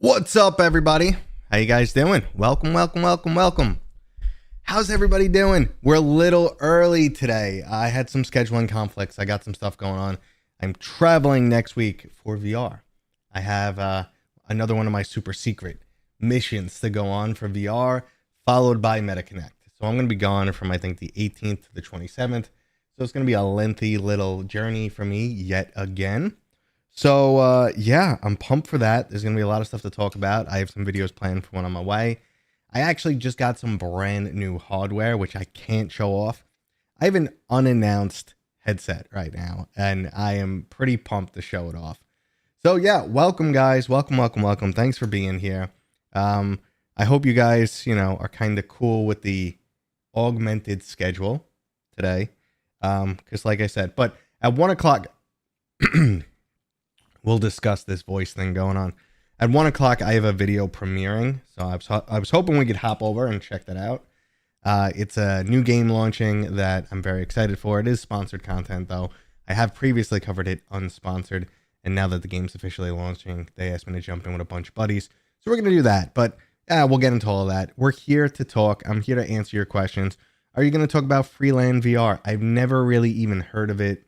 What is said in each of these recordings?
What's up, everybody? How you guys doing? Welcome. How's everybody doing? We're a little early today. I had some scheduling conflicts. I got some stuff going on. I'm traveling next week for VR. I have another one of my super secret missions to go on for VR, followed by MetaConnect. So I'm going to be gone from, I think, the 18th to the 27th. So it's going to be a lengthy little journey for me yet again. So, yeah, I'm pumped for that. There's going to be a lot of stuff to talk about. I have some videos planned for when I'm away. I actually just got some brand new hardware, which I can't show off. I have an unannounced headset right now, and I am pretty pumped to show it off. So, yeah, welcome, guys. Welcome. Thanks for being here. I hope you guys, are kind of cool with the augmented schedule today. Because like I said, but at 1 o'clock... we'll discuss this voice thing going on. At 1 o'clock, I have a video premiering, so I was hoping we could hop over and check that out. It's a new game launching that I'm very excited for. It is sponsored content, though. I have previously covered it unsponsored, and now that the game's officially launching, they asked me to jump in with a bunch of buddies. So we're going to do that, but we'll get into all of that. We're here to talk. I'm here to answer your questions. Are you going to talk about Freeland VR? I've never really even heard of it.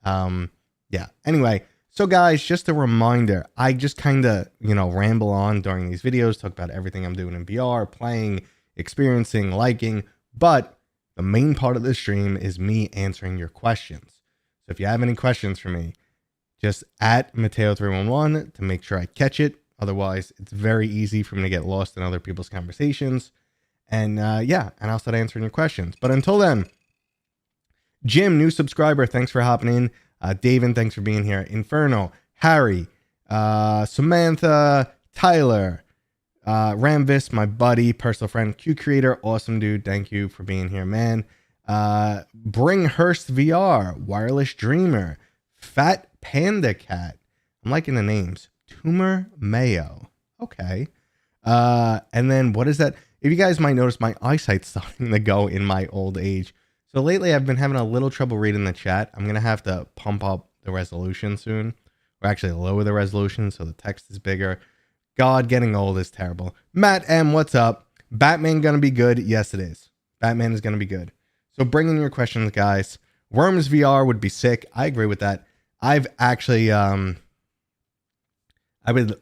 Yeah, anyway. So guys, just a reminder, I just kind of, ramble on during these videos, talk about everything I'm doing in VR, playing, experiencing, liking, but the main part of the stream is me answering your questions. So if you have any questions for me, just at Mateo311 to make sure I catch it. Otherwise, it's very easy for me to get lost in other people's conversations. And and I'll start answering your questions. But until then, Jim, new subscriber, thanks for hopping in. David, thanks for being here. Inferno, Harry, Samantha, Tyler, Ramvis, my buddy, personal friend, Q Creator, awesome dude. Thank you for being here, man. Bringhurst VR, Wireless Dreamer, Fat Panda Cat. I'm liking the names. Tumor Mayo. Okay. And then what is that? If you guys might notice, my eyesight's starting to go in my old age. So lately, I've been having a little trouble reading the chat. I'm going to have to pump up the resolution soon. Or actually lower the resolution so the text is bigger. God, getting old is terrible. Matt M, what's up? Batman going to be good? Yes, it is. Batman is going to be good. So bring in your questions, guys. Worms VR would be sick. I agree with that. I've actually, I would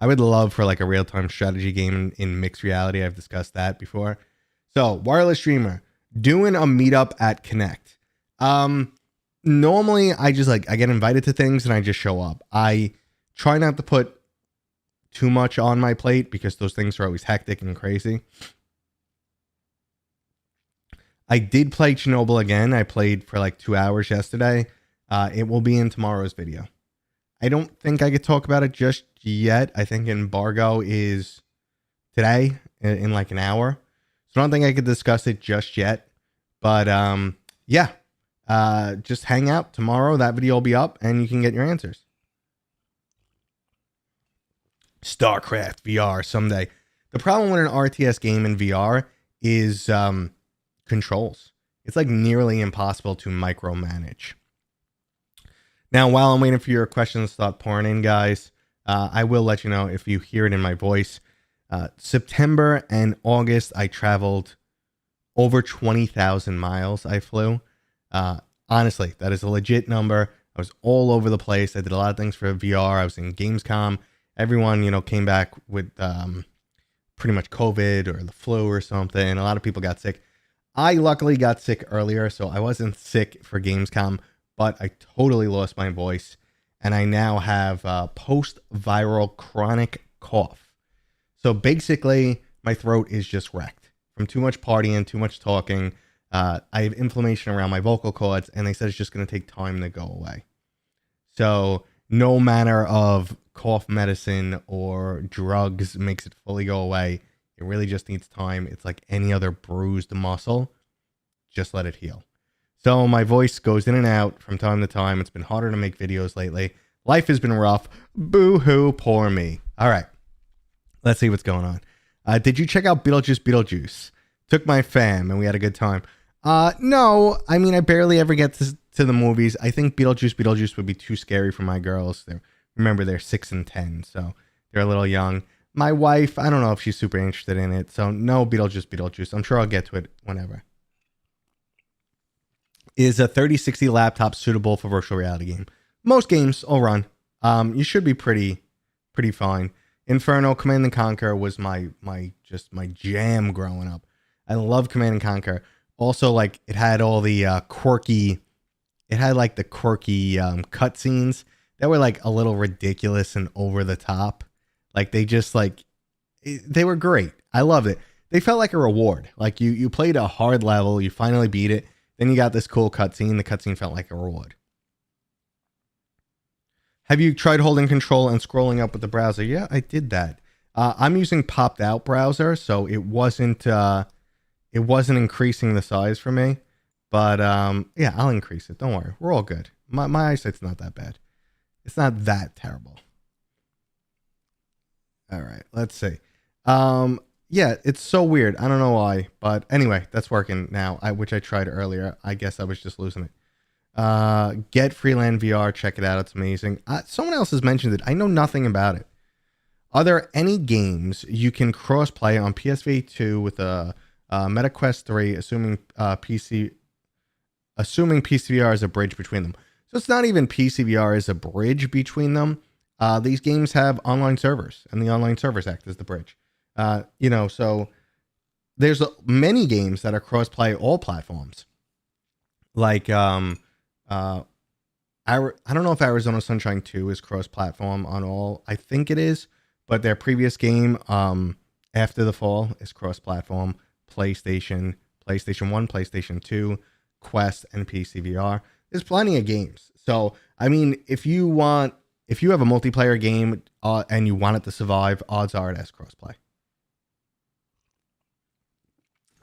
love for like a real-time strategy game in mixed reality. I've discussed that before. So, wireless streamer. Doing a meetup at Connect. Normally I get invited to things and I just show up. I try not to put too much on my plate because those things are always hectic and crazy. I did play Chernobyl again. I played for like 2 hours yesterday. It will be in tomorrow's video. I don't think I could talk about it just yet. I think embargo is today in like an hour. So I don't think I could discuss it just yet, but just hang out tomorrow. That video will be up and you can get your answers. StarCraft VR someday. The problem with an RTS game in VR is controls. It's like nearly impossible to micromanage. Now, while I'm waiting for your questions to start pouring in, guys, I will let you know if you hear it in my voice. September and August, I traveled over 20,000 miles. I flew. Honestly, that is a legit number. I was all over the place. I did a lot of things for VR. I was in Gamescom. Everyone, came back with pretty much COVID or the flu or something. A lot of people got sick. I luckily got sick earlier, so I wasn't sick for Gamescom, but I totally lost my voice. And I now have post-viral chronic cough. So basically, my throat is just wrecked from too much partying, too much talking. I have inflammation around my vocal cords, and they said it's just going to take time to go away. So no manner of cough medicine or drugs makes it fully go away. It really just needs time. It's like any other bruised muscle. Just let it heal. So my voice goes in and out from time to time. It's been harder to make videos lately. Life has been rough. Boo-hoo, poor me. All right. Let's see what's going on. Did you check out Beetlejuice? Took my fam and we had a good time. No, I mean, I barely ever get to the movies. I think Beetlejuice would be too scary for my girls. Remember, they're 6 and 10, so They're a little young. My wife, I don't know if she's super interested in it. So no Beetlejuice. I'm sure I'll get to it whenever. Is a 3060 laptop suitable for virtual reality game? Most games will run. You should be pretty fine. Inferno, Command and Conquer was my jam growing up. I love Command and Conquer. Also, like, it had all the quirky cutscenes that were like a little ridiculous and over the top. Like, they were great. I loved it. They felt like a reward. Like, you played a hard level, you finally beat it, then you got this cool cutscene. The cutscene felt like a reward. Have you tried holding control and scrolling up with the browser? Yeah, I did that. I'm using popped out browser, so it wasn't increasing the size for me. But yeah, I'll increase it. Don't worry. We're all good. My eyesight's not that bad. It's not that terrible. All right, let's see. Yeah, it's so weird. I don't know why, but anyway, that's working now. Which I tried earlier. I guess I was just losing it. Get Freeland VR. Check it out. It's amazing. Someone else has mentioned it. I know nothing about it. Are there any games you can cross-play on PSV 2 with a MetaQuest 3, assuming PCVR is a bridge between them? So it's not even PCVR is a bridge between them. These games have online servers, and the online servers act as the bridge. So there's many games that are cross-play all platforms. Like, I don't know if Arizona Sunshine 2 is cross-platform on all. I think it is, but their previous game, After the Fall, is cross-platform. PlayStation 1, PlayStation 2, Quest, and PCVR. There's plenty of games. So, I mean, if you have a multiplayer game and you want it to survive, odds are it has crossplay.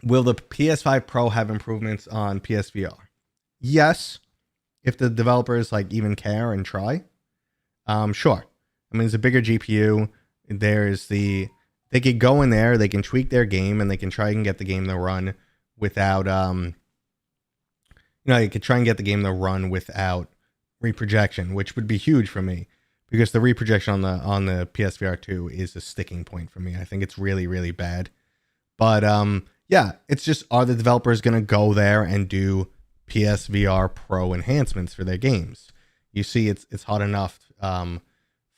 Will the PS5 Pro have improvements on PSVR? Yes, if the developers like even care and try. Sure. I mean, it's a bigger GPU. They could go in there, they can tweak their game, and they can try and get the game to run without you could try and get the game to run without reprojection, which would be huge for me because the reprojection on the PSVR 2 is a sticking point for me. I think it's really, really bad. But yeah, it's just, are the developers going to go there and do PSVR Pro enhancements for their games? You see, it's hot enough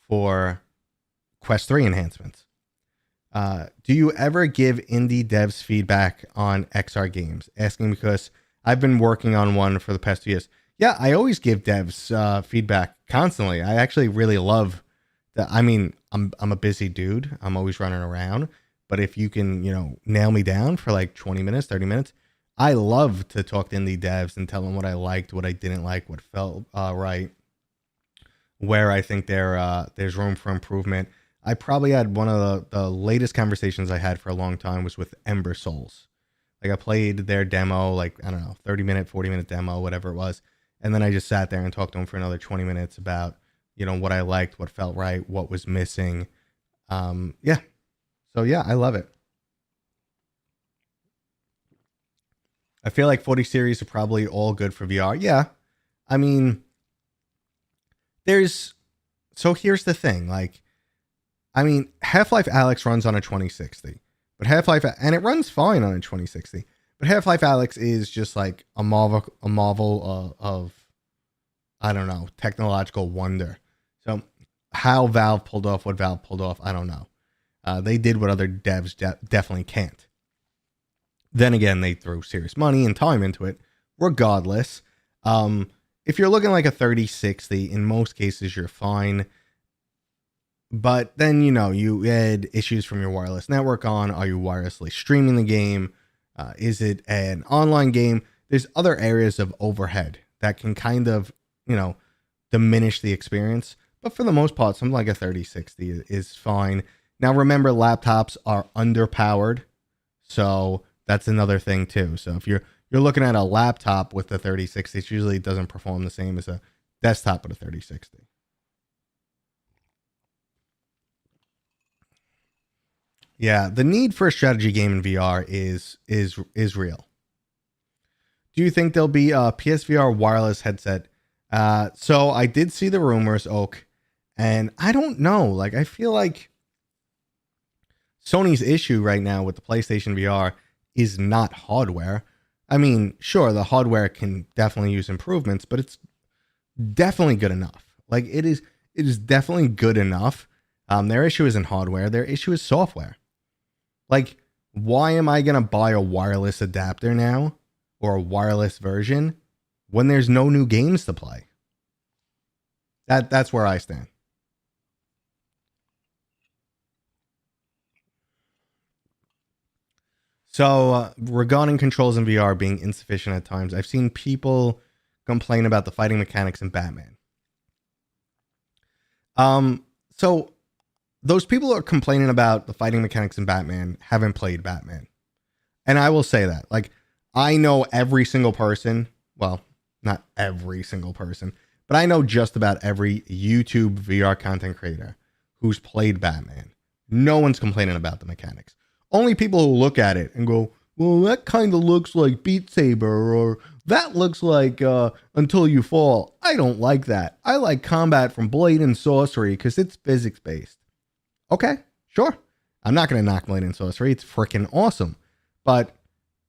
for Quest 3 enhancements. Do you ever give indie devs feedback on XR games? Asking because I've been working on one for the past 2 years. Yeah, I always give devs feedback constantly. I actually really love that. I mean, I'm a busy dude. I'm always running around. But if you can, nail me down for like 20 minutes, 30 minutes, I love to talk to indie devs and tell them what I liked, what I didn't like, what felt right, where I think there's room for improvement. I probably had one of the latest conversations I had for a long time was with Ember Souls. Like, I played their demo, like, I don't know, 30-minute, 40-minute demo, whatever it was. And then I just sat there and talked to them for another 20 minutes about, what I liked, what felt right, what was missing. Yeah. So, yeah, I love it. I feel like 40 series are probably all good for VR. Yeah. I mean, so here's the thing. Like, I mean, Half-Life Alyx runs on a 2060, but and it runs fine on a 2060, but Half-Life Alyx is just like a marvel of, I don't know, technological wonder. So how Valve pulled off what Valve pulled off, I don't know. They did what other devs definitely can't. Then again, they threw serious money and time into it. Regardless, if you're looking like a 3060, in most cases, you're fine. But then, you add issues from your wireless network on. Are you wirelessly streaming the game? Is it an online game? There's other areas of overhead that can kind of, diminish the experience. But for the most part, something like a 3060 is fine. Now, remember, laptops are underpowered. So that's another thing, too. So if you're looking at a laptop with a 3060, it usually doesn't perform the same as a desktop with a 3060. Yeah, the need for a strategy game in VR is real. Do you think there'll be a PSVR wireless headset? So I did see the rumors, Oak, and I don't know. Like, I feel like Sony's issue right now with the PlayStation VR is not hardware. I mean, sure, the hardware can definitely use improvements, but it's definitely good enough. Like it is definitely good enough. Their issue isn't hardware. Their issue is software. Like, why am I gonna buy a wireless adapter now or a wireless version when there's no new games to play? That's where I stand. So regarding controls in VR being insufficient at times, I've seen people complain about the fighting mechanics in Batman. So those people who are complaining about the fighting mechanics in Batman haven't played Batman. And I will say that. Like, I know every single person, well, not every single person, but I know just about every YouTube VR content creator who's played Batman. No one's complaining about the mechanics. Only people who look at it and go, well, that kind of looks like Beat Saber, or that looks like Until You Fall. I don't like that. I like combat from Blade and Sorcery because it's physics-based. Okay, sure. I'm not going to knock Blade and Sorcery. It's freaking awesome. But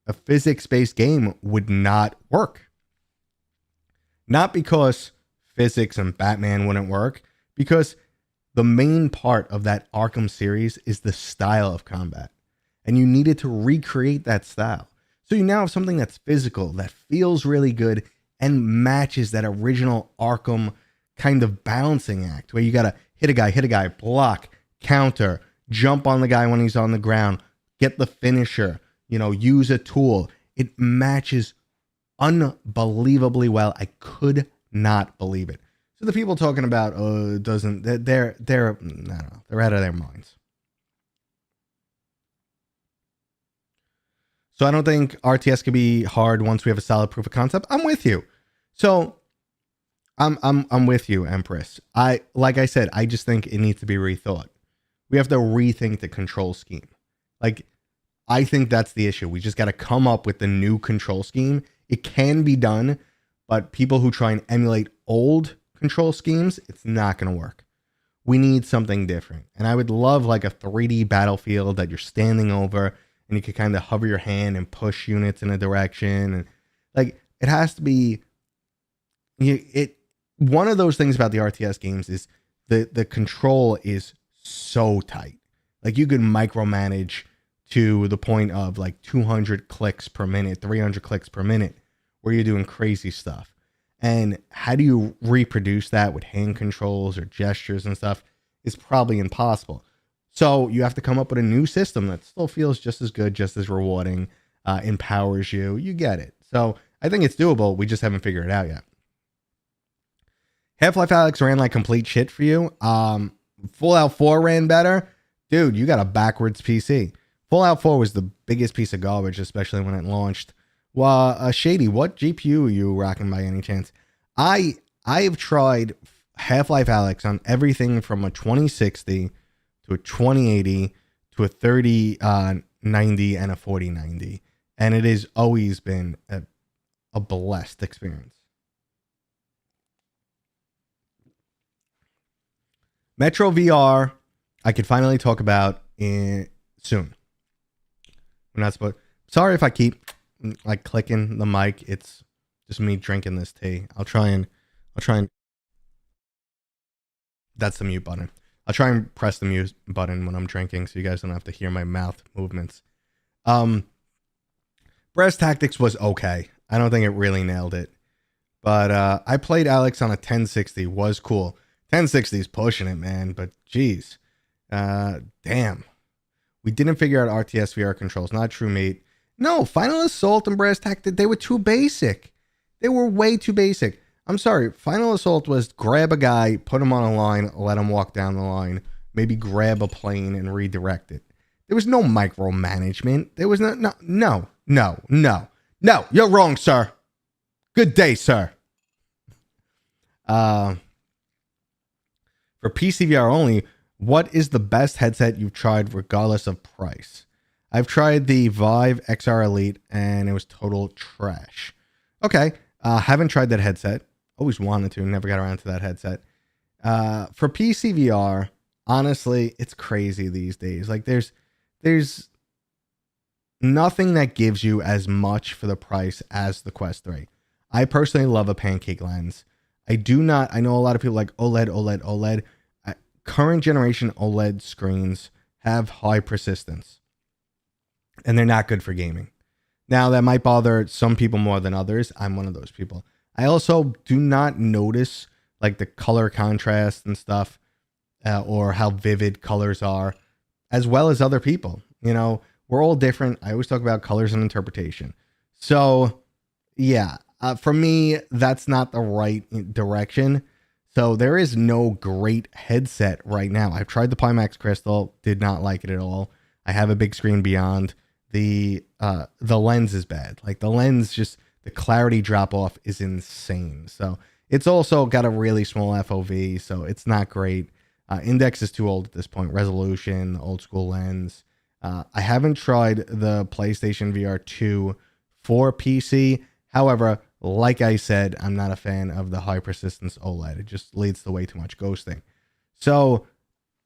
a physics-based game would not work. Not because physics and Batman wouldn't work, because the main part of that Arkham series is the style of combat. And you needed to recreate that style. So you now have something that's physical, that feels really good, and matches that original Arkham kind of balancing act, where you got to hit a guy, block, counter, jump on the guy when he's on the ground, get the finisher, use a tool. It matches unbelievably well. I could not believe it. So the people talking about, it doesn't, they're out of their minds. So I don't think RTS could be hard once we have a solid proof of concept. I'm with you. So I'm with you, Empress. Like I said, I just think it needs to be rethought. We have to rethink the control scheme. Like, I think that's the issue. We just got to come up with the new control scheme. It can be done, but people who try and emulate old control schemes, it's not going to work. We need something different. And I would love like a 3D battlefield that you're standing over and you could kind of hover your hand and push units in a direction. And like, it has to be, one of those things about the RTS games is the control is so tight. Like, you could micromanage to the point of like 200 clicks per minute, 300 clicks per minute, where you're doing crazy stuff. And how do you reproduce that with hand controls or gestures and stuff? Is probably impossible. So you have to come up with a new system that still feels just as good, just as rewarding, empowers you. You get it. So I think it's doable. We just haven't figured it out yet. Half-Life Alyx ran like complete shit for you. Fallout 4 ran better. Dude, you got a backwards PC. Fallout 4 was the biggest piece of garbage, especially when it launched. Well, Shady, what GPU are you rocking by any chance? I have tried Half-Life Alyx on everything from a 2060 to a 2080 to a 3090 and a 4090. And it has always been a blessed experience. Metro VR, I could finally talk about soon. We're not supposed. Sorry if I keep like clicking the mic. It's just me drinking this tea. I'll try and. That's the mute button. I'll try and press the mute button when I'm drinking, so you guys don't have to hear my mouth movements. Brass Tactics was okay. I don't think it really nailed it, but I played Alyx on a 1060. Was cool. 1060 is pushing it, man. But geez, damn. We didn't figure out RTS VR controls. Not true, mate. No, Final Assault and Brass Tactics, they were too basic. They were way too basic. I'm sorry. Final Assault was grab a guy, put him on a line, let him walk down the line, maybe grab a plane and redirect it. There was no micromanagement. There was no. You're wrong, sir. Good day, sir. For PCVR only, what is the best headset you've tried regardless of price? I've tried the Vive XR Elite and it was total trash. Okay. Haven't tried that headset. Always wanted to, never got around to that headset. For PCVR, honestly, it's crazy these days. Like there's there's nothing that gives you as much for the price as the Quest 3. I personally love a pancake lens. I know a lot of people like OLED. Current generation OLED screens have high persistence, and they're not good for gaming. Now, that might bother some people more than others. I'm one of those people. I also do not notice like the color contrast and stuff, or how vivid colors are, as well as other people. You know, we're all different. I always talk about colors and interpretation. So, yeah, for me, that's not the right direction. So there is no great headset right now. I've tried the Pimax Crystal, did not like it at all. I have a big screen beyond. The lens is bad. Like the lens, just the clarity drop off is insane. So it's also got a really small FOV, so it's not great. Index is too old at this point. Resolution, old school lens. I haven't tried the PlayStation VR 2 for PC. However, like I said, I'm not a fan of the high persistence OLED. It just leads to way too much ghosting. So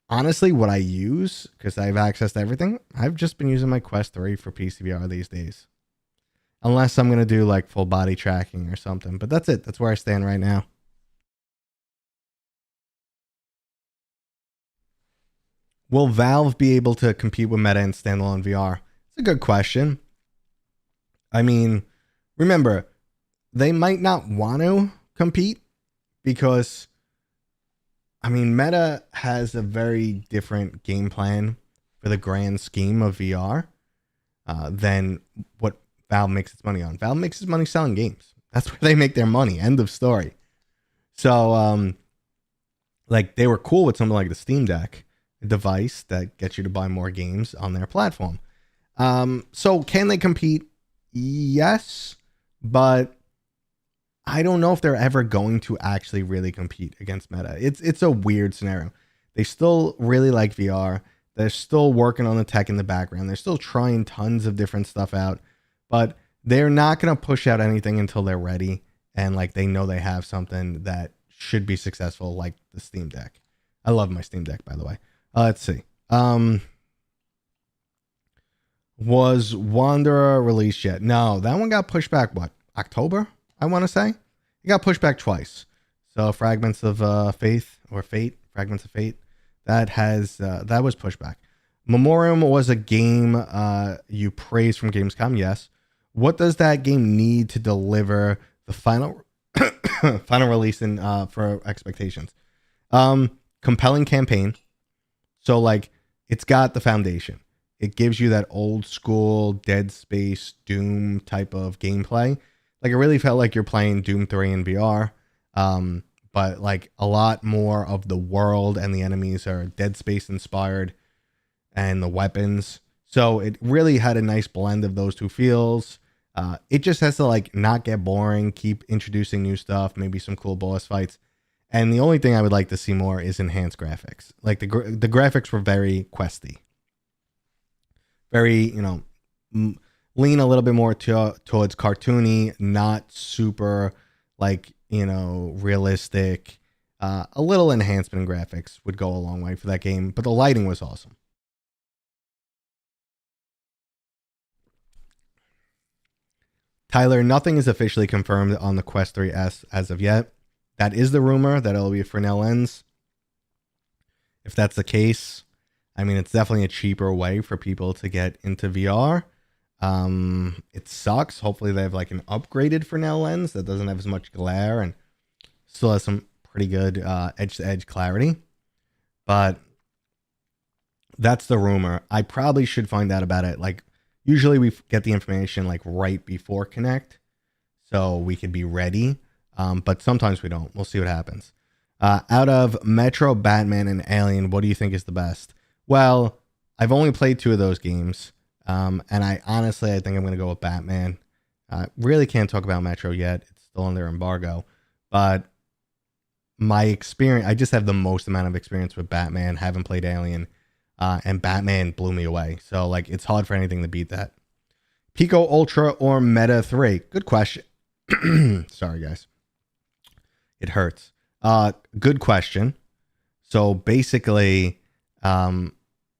honestly, what I use, because I have access to everything, I've just been using my Quest 3 for PCVR these days. Unless I'm going to do like full body tracking or something. But that's it. That's where I stand right now. Will Valve be able to compete with Meta in standalone VR? It's a good question. I mean, remember, they might not want to compete because, I mean, Meta has a very different game plan for the grand scheme of VR than what Valve makes its money on. Valve makes its money selling games. That's where they make their money. End of story. So, like, they were cool with something like the Steam Deck, a device that gets you to buy more games on their platform. So can they compete? Yes, but I don't know if they're ever going to actually really compete against Meta. It's a weird scenario. They still really like VR. They're still working on the tech in the background. They're still trying tons of different stuff out, but they're not going to push out anything until they're ready and like they know they have something that should be successful, like the Steam Deck. I love my Steam Deck, by the way. Let's see. Was Wanderer released yet? No, that one got pushed back. What, October? I want to say it got pushed back twice. So Fragments of Faith or Fate, Fragments of Fate, that was pushed back. Memoriam was a game you praised from Gamescom. Yes. What does that game need to deliver the final final release in for expectations? Compelling campaign. So like it's got the foundation. It gives you that old school Dead Space Doom type of gameplay. Like it really felt like you're playing Doom 3 in VR. But like a lot more of the world and the enemies are Dead Space inspired and the weapons. So it really had a nice blend of those two feels. It just has to like not get boring, keep introducing new stuff, maybe some cool boss fights. And the only thing I would like to see more is enhanced graphics. Like the graphics were very questy. Very, lean a little bit more towards cartoony, not super like, realistic. A little enhancement in graphics would go a long way for that game, but the lighting was awesome. Tyler, nothing is officially confirmed on the Quest 3S as of yet. That is the rumor that it'll be a Fresnel lens. If that's the case, I mean, it's definitely a cheaper way for people to get into VR. It sucks. Hopefully they have like an upgraded Fresnel lens that doesn't have as much glare and still has some pretty good edge-to-edge clarity. But that's the rumor. I probably should find out about it. Like usually we get the information like right before Connect, so we could be ready. But sometimes we don't. We'll see what happens. Out of Metro, Batman, and Alien, what do you think is the best? Well, I've only played 2 of those games. And I think I'm going to go with Batman. Really can't talk about Metro yet. It's still under embargo. But my experience, I just have the most amount of experience with Batman. Haven't played Alien. And Batman blew me away. So, like, it's hard for anything to beat that. Pico Ultra or Meta 3? Good question. Sorry, guys. It hurts. Good question. So, basically,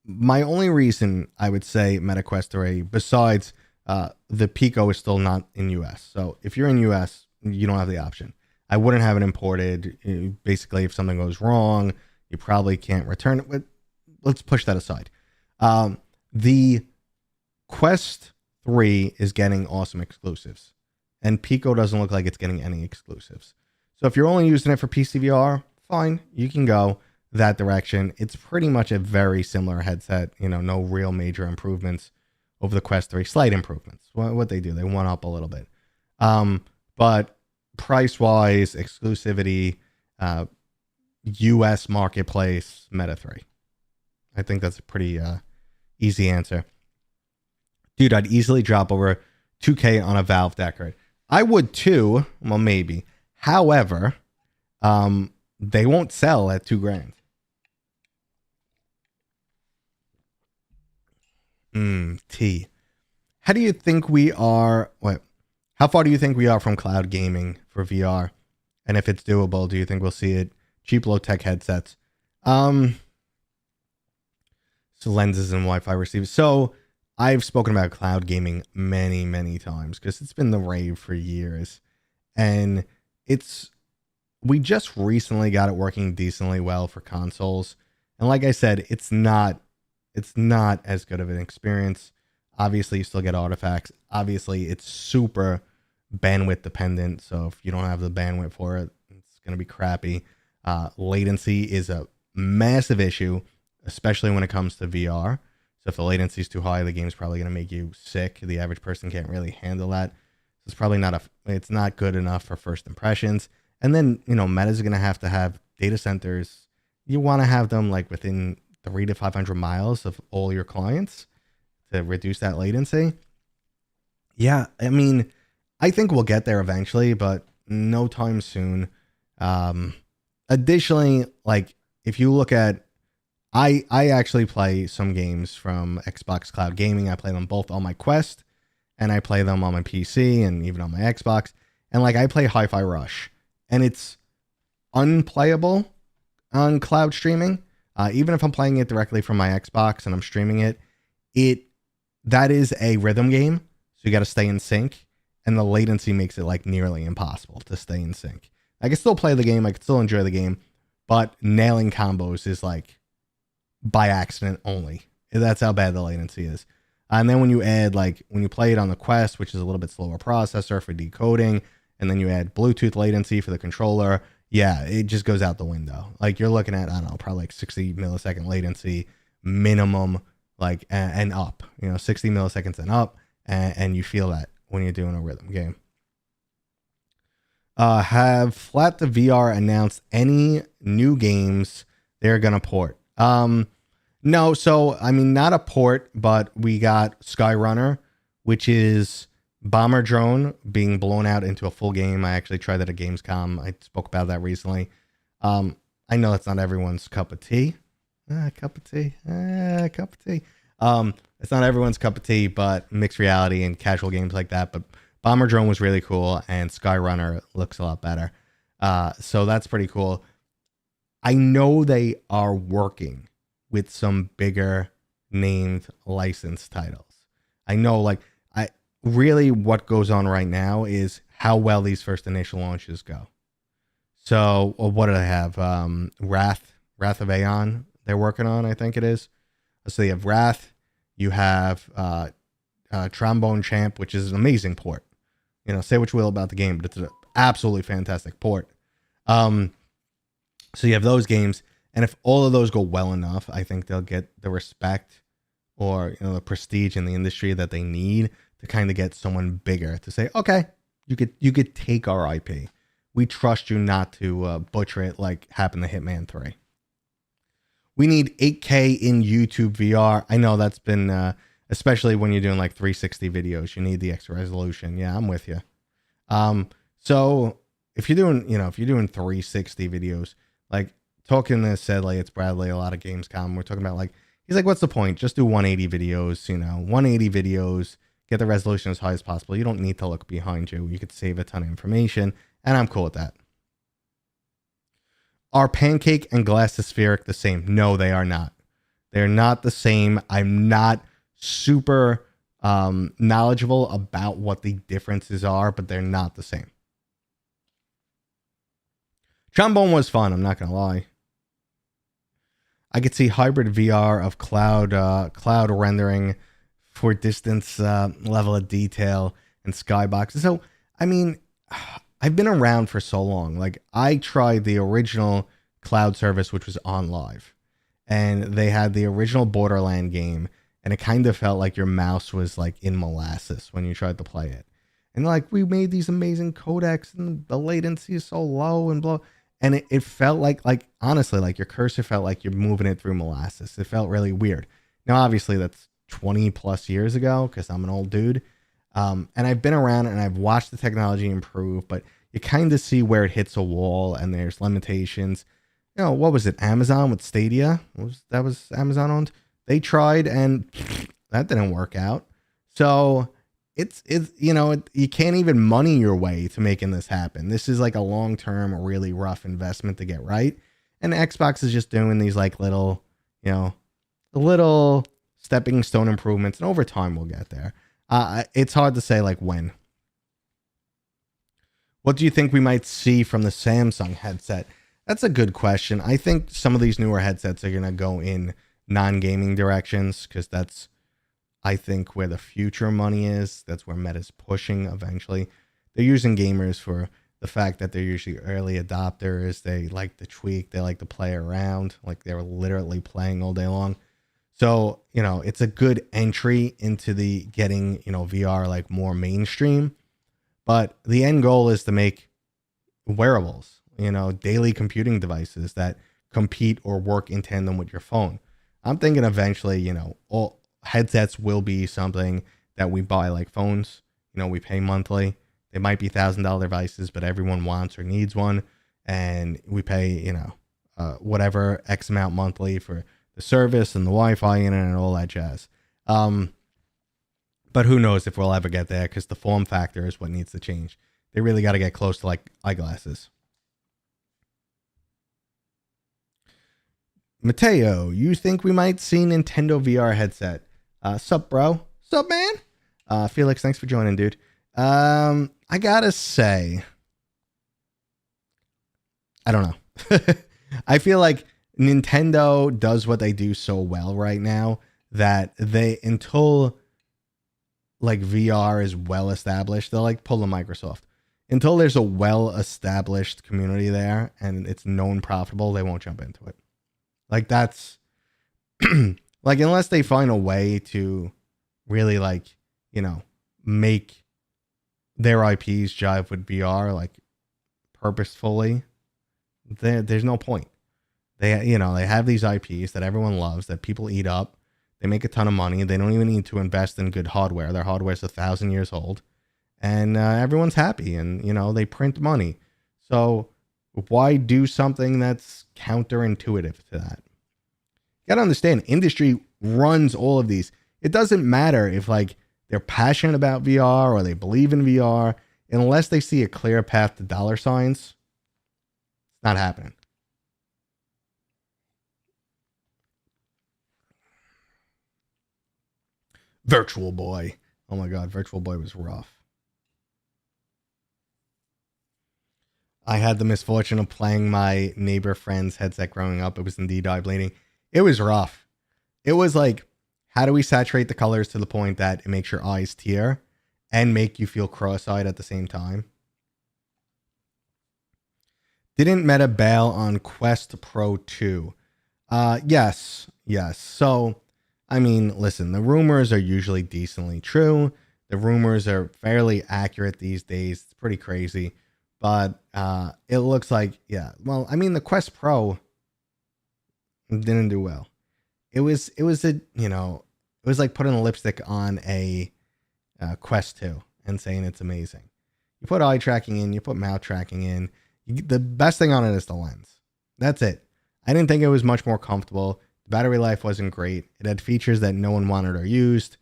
my only reason I would say MetaQuest 3, besides the Pico is still not in US. So if you're in US, you don't have the option. I wouldn't have it imported. Basically, if something goes wrong, you probably can't return it. But let's push that aside. The Quest 3 is getting awesome exclusives, and Pico doesn't look like it's getting any exclusives. So if you're only using it for PCVR, fine, you can go that direction. It's pretty much a very similar headset, no real major improvements over the Quest 3, slight improvements. What they do, they one up a little bit. But price-wise, exclusivity, US marketplace, Meta 3. I think that's a pretty easy answer. Dude, I'd easily drop over 2K on a Valve Deckard. I would too. Well, maybe. However, they won't sell at $2,000. T. How do you think we are? How far do you think we are from cloud gaming for VR? And if it's doable, do you think we'll see it? Cheap, low-tech headsets. So lenses and Wi-Fi receivers. So I've spoken about cloud gaming many, many times because it's been the rave for years. And we just recently got it working decently well for consoles. And like I said, it's not as good of an experience. Obviously, you still get artifacts. Obviously, it's super bandwidth dependent. So if you don't have the bandwidth for it, it's going to be crappy. Latency is a massive issue, especially when it comes to VR. So if the latency is too high, the game's probably going to make you sick. The average person can't really handle that. So it's probably it's not good enough for first impressions. And then, Meta's going to have data centers. You want to have them like within 300 to 500 miles of all your clients to reduce that latency. Yeah, I mean, I think we'll get there eventually, but no time soon. Additionally, like if you look at, I actually play some games from Xbox Cloud Gaming. I play them both on my Quest, and I play them on my PC and even on my Xbox. And like I play Hi-Fi Rush, and it's unplayable on cloud streaming. Even if I'm playing it directly from my Xbox and I'm streaming it, that is a rhythm game. So you got to stay in sync, and the latency makes it like nearly impossible to stay in sync. I can still play the game. I can still enjoy the game, but nailing combos is like by accident only. That's how bad the latency is. And then when you play it on the Quest, which is a little bit slower processor for decoding, and then you add Bluetooth latency for the controller, yeah, it just goes out the window. Like you're looking at, I don't know, probably like 60 millisecond latency minimum, like, and up, 60 milliseconds and up. And you feel that when you're doing a rhythm game. Have Flat the VR announced any new games they're going to port? No. So, I mean, not a port, but we got Skyrunner, which is bomber drone being blown out into a full game. I actually tried that at Gamescom. I spoke about that recently. I know that's not everyone's cup of tea. Cup of tea. It's not everyone's cup of tea, but mixed reality and casual games like that. But Bomber Drone was really cool, and Skyrunner looks a lot better. So that's pretty cool. I know they are working with some bigger named licensed titles. I know, what goes on right now is how well these first initial launches go. So, what do they have? Wrath of Aeon they're working on, I think it is. So you have Wrath, you have Trombone Champ, which is an amazing port. Say what you will about the game, but it's an absolutely fantastic port. So you have those games, and if all of those go well enough, I think they'll get the respect or the prestige in the industry that they need to kind of get someone bigger to say, okay, you could take our IP. We trust you not to butcher it like happened to Hitman 3. We need 8K in YouTube VR. I know that's been, especially when you're doing like 360 videos, you need the extra resolution. Yeah, I'm with you. So if you're doing 360 videos, like talking to Sedley, it's Bradley, a lot of Gamescom, we're talking about he's like, what's the point? Just do 180 videos, 180 videos, get the resolution as high as possible. You don't need to look behind you. You could save a ton of information, and I'm cool with that. Are Pancake and Glastaspheric the same? No, they are not. They're not the same. I'm not super knowledgeable about what the differences are, but they're not the same. Trombone was fun, I'm not going to lie. I could see hybrid VR of cloud rendering for distance level of detail and skyboxes. So, I mean, I've been around for so long. Like, I tried the original cloud service, which was on live, and they had the original Borderland game, and it kind of felt like your mouse was like in molasses when you tried to play it. And like, we made these amazing codecs, and the latency is so low and blah. And it felt like honestly, like your cursor felt like you're moving it through molasses. It felt really weird. Now, obviously, that's 20 plus years ago because I'm an old dude. And I've been around and I've watched the technology improve, but you kind of see where it hits a wall and there's limitations. You know, what was it? Amazon with Stadia? That was Amazon owned? They tried and that didn't work out. So it's you know, you can't even money your way to making this happen. This is like a long-term, really rough investment to get right. And Xbox is just doing these like little, you know, little stepping stone improvements, and over time we'll get there. It's hard to say like when. What do you think we might see from the Samsung headset? That's a good question. I think some of these newer headsets are going to go in non-gaming directions because that's, I think, where the future money is. That's where Meta's pushing eventually. They're using gamers for the fact that they're usually early adopters. They like to tweak. They like to play around. Like they're literally playing all day long. So, you know, it's a good entry into the getting, you know, VR like more mainstream. But the end goal is to make wearables, you know, daily computing devices that compete or work in tandem with your phone. I'm thinking eventually, you know, all headsets will be something that we buy like phones. You know, we pay monthly. They might be $1,000 devices, but everyone wants or needs one. And we pay, you know, whatever X amount monthly for the service and the Wi-Fi in it and all that jazz. But who knows if we'll ever get there, because the form factor is what needs to change. They really got to get close to like eyeglasses. Mateo, you think we might see Nintendo VR headset? Sup, bro? Sup, man? Felix, thanks for joining, dude. I gotta say, I don't know. I feel like Nintendo does what they do so well right now that they, until like VR is well established, they'll like pull a Microsoft. Until there's a well established community there and it's known profitable, they won't jump into it. Like that's like, unless they find a way to really like, you know, make their IPs jive with VR like purposefully, there's no point. They, you know, they have these IPs that everyone loves, that people eat up. They make a ton of money. They don't even need to invest in good hardware. Their hardware is 1,000 years old, and everyone's happy. And you know, they print money. So why do something that's counterintuitive to that? You gotta understand, industry runs all of these. It doesn't matter if like they're passionate about VR or they believe in VR, unless they see a clear path to dollar signs. It's not happening. Virtual Boy. Oh my God, Virtual Boy was rough. I had the misfortune of playing my neighbor friend's headset growing up. It was indeed eye bleeding. It was rough. It was like, how do we saturate the colors to the point that it makes your eyes tear and make you feel cross-eyed at the same time? Didn't Meta bail on Quest Pro 2? Yes. So, I mean, listen, the rumors are usually decently true. The rumors are fairly accurate these days. It's pretty crazy. But it looks like, yeah. Well, I mean, the Quest Pro didn't do well. It was a, you know, it was like putting a lipstick on a Quest 2 and saying it's amazing. You put eye tracking in, you put mouth tracking in. The best thing on it is the lens. That's it. I didn't think it was much more comfortable. The battery life wasn't great. It had features that no one wanted or used,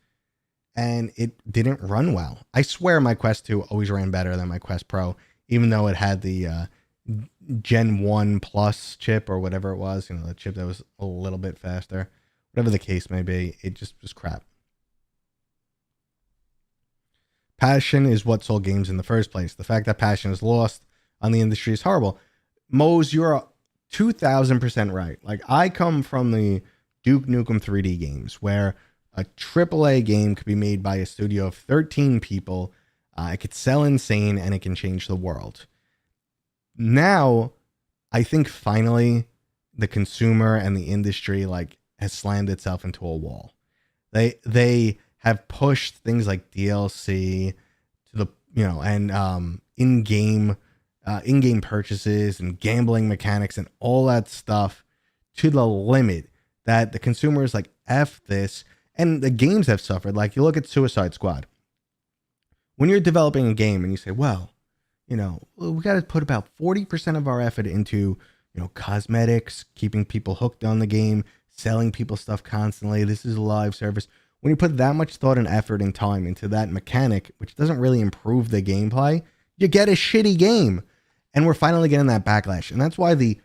and it didn't run well. I swear my Quest 2 always ran better than my Quest Pro, even though it had the Gen 1 Plus chip or whatever it was, you know, the chip that was a little bit faster. whatever the case may be. It just was crap. Passion is what sold games in the first place. The fact that passion is lost on the industry is horrible. Mose, you're 2,000% right. Like, I come from the Duke Nukem 3D games where a AAA game could be made by a studio of 13 people. It could sell insane and it can change the world. Now, I think finally the consumer and the industry like has slammed itself into a wall. They have pushed things like DLC to the, and in-game purchases and gambling mechanics and all that stuff to the limit that the consumer is like, F this. And the games have suffered. Like, you look at Suicide Squad. When you're developing a game and you say, well, we got to put about 40% of our effort into, cosmetics, keeping people hooked on the game, selling people stuff constantly. This is a live service. When you put that much thought and effort and time into that mechanic, which doesn't really improve the gameplay, you get a shitty game. And we're finally getting that backlash. And that's why the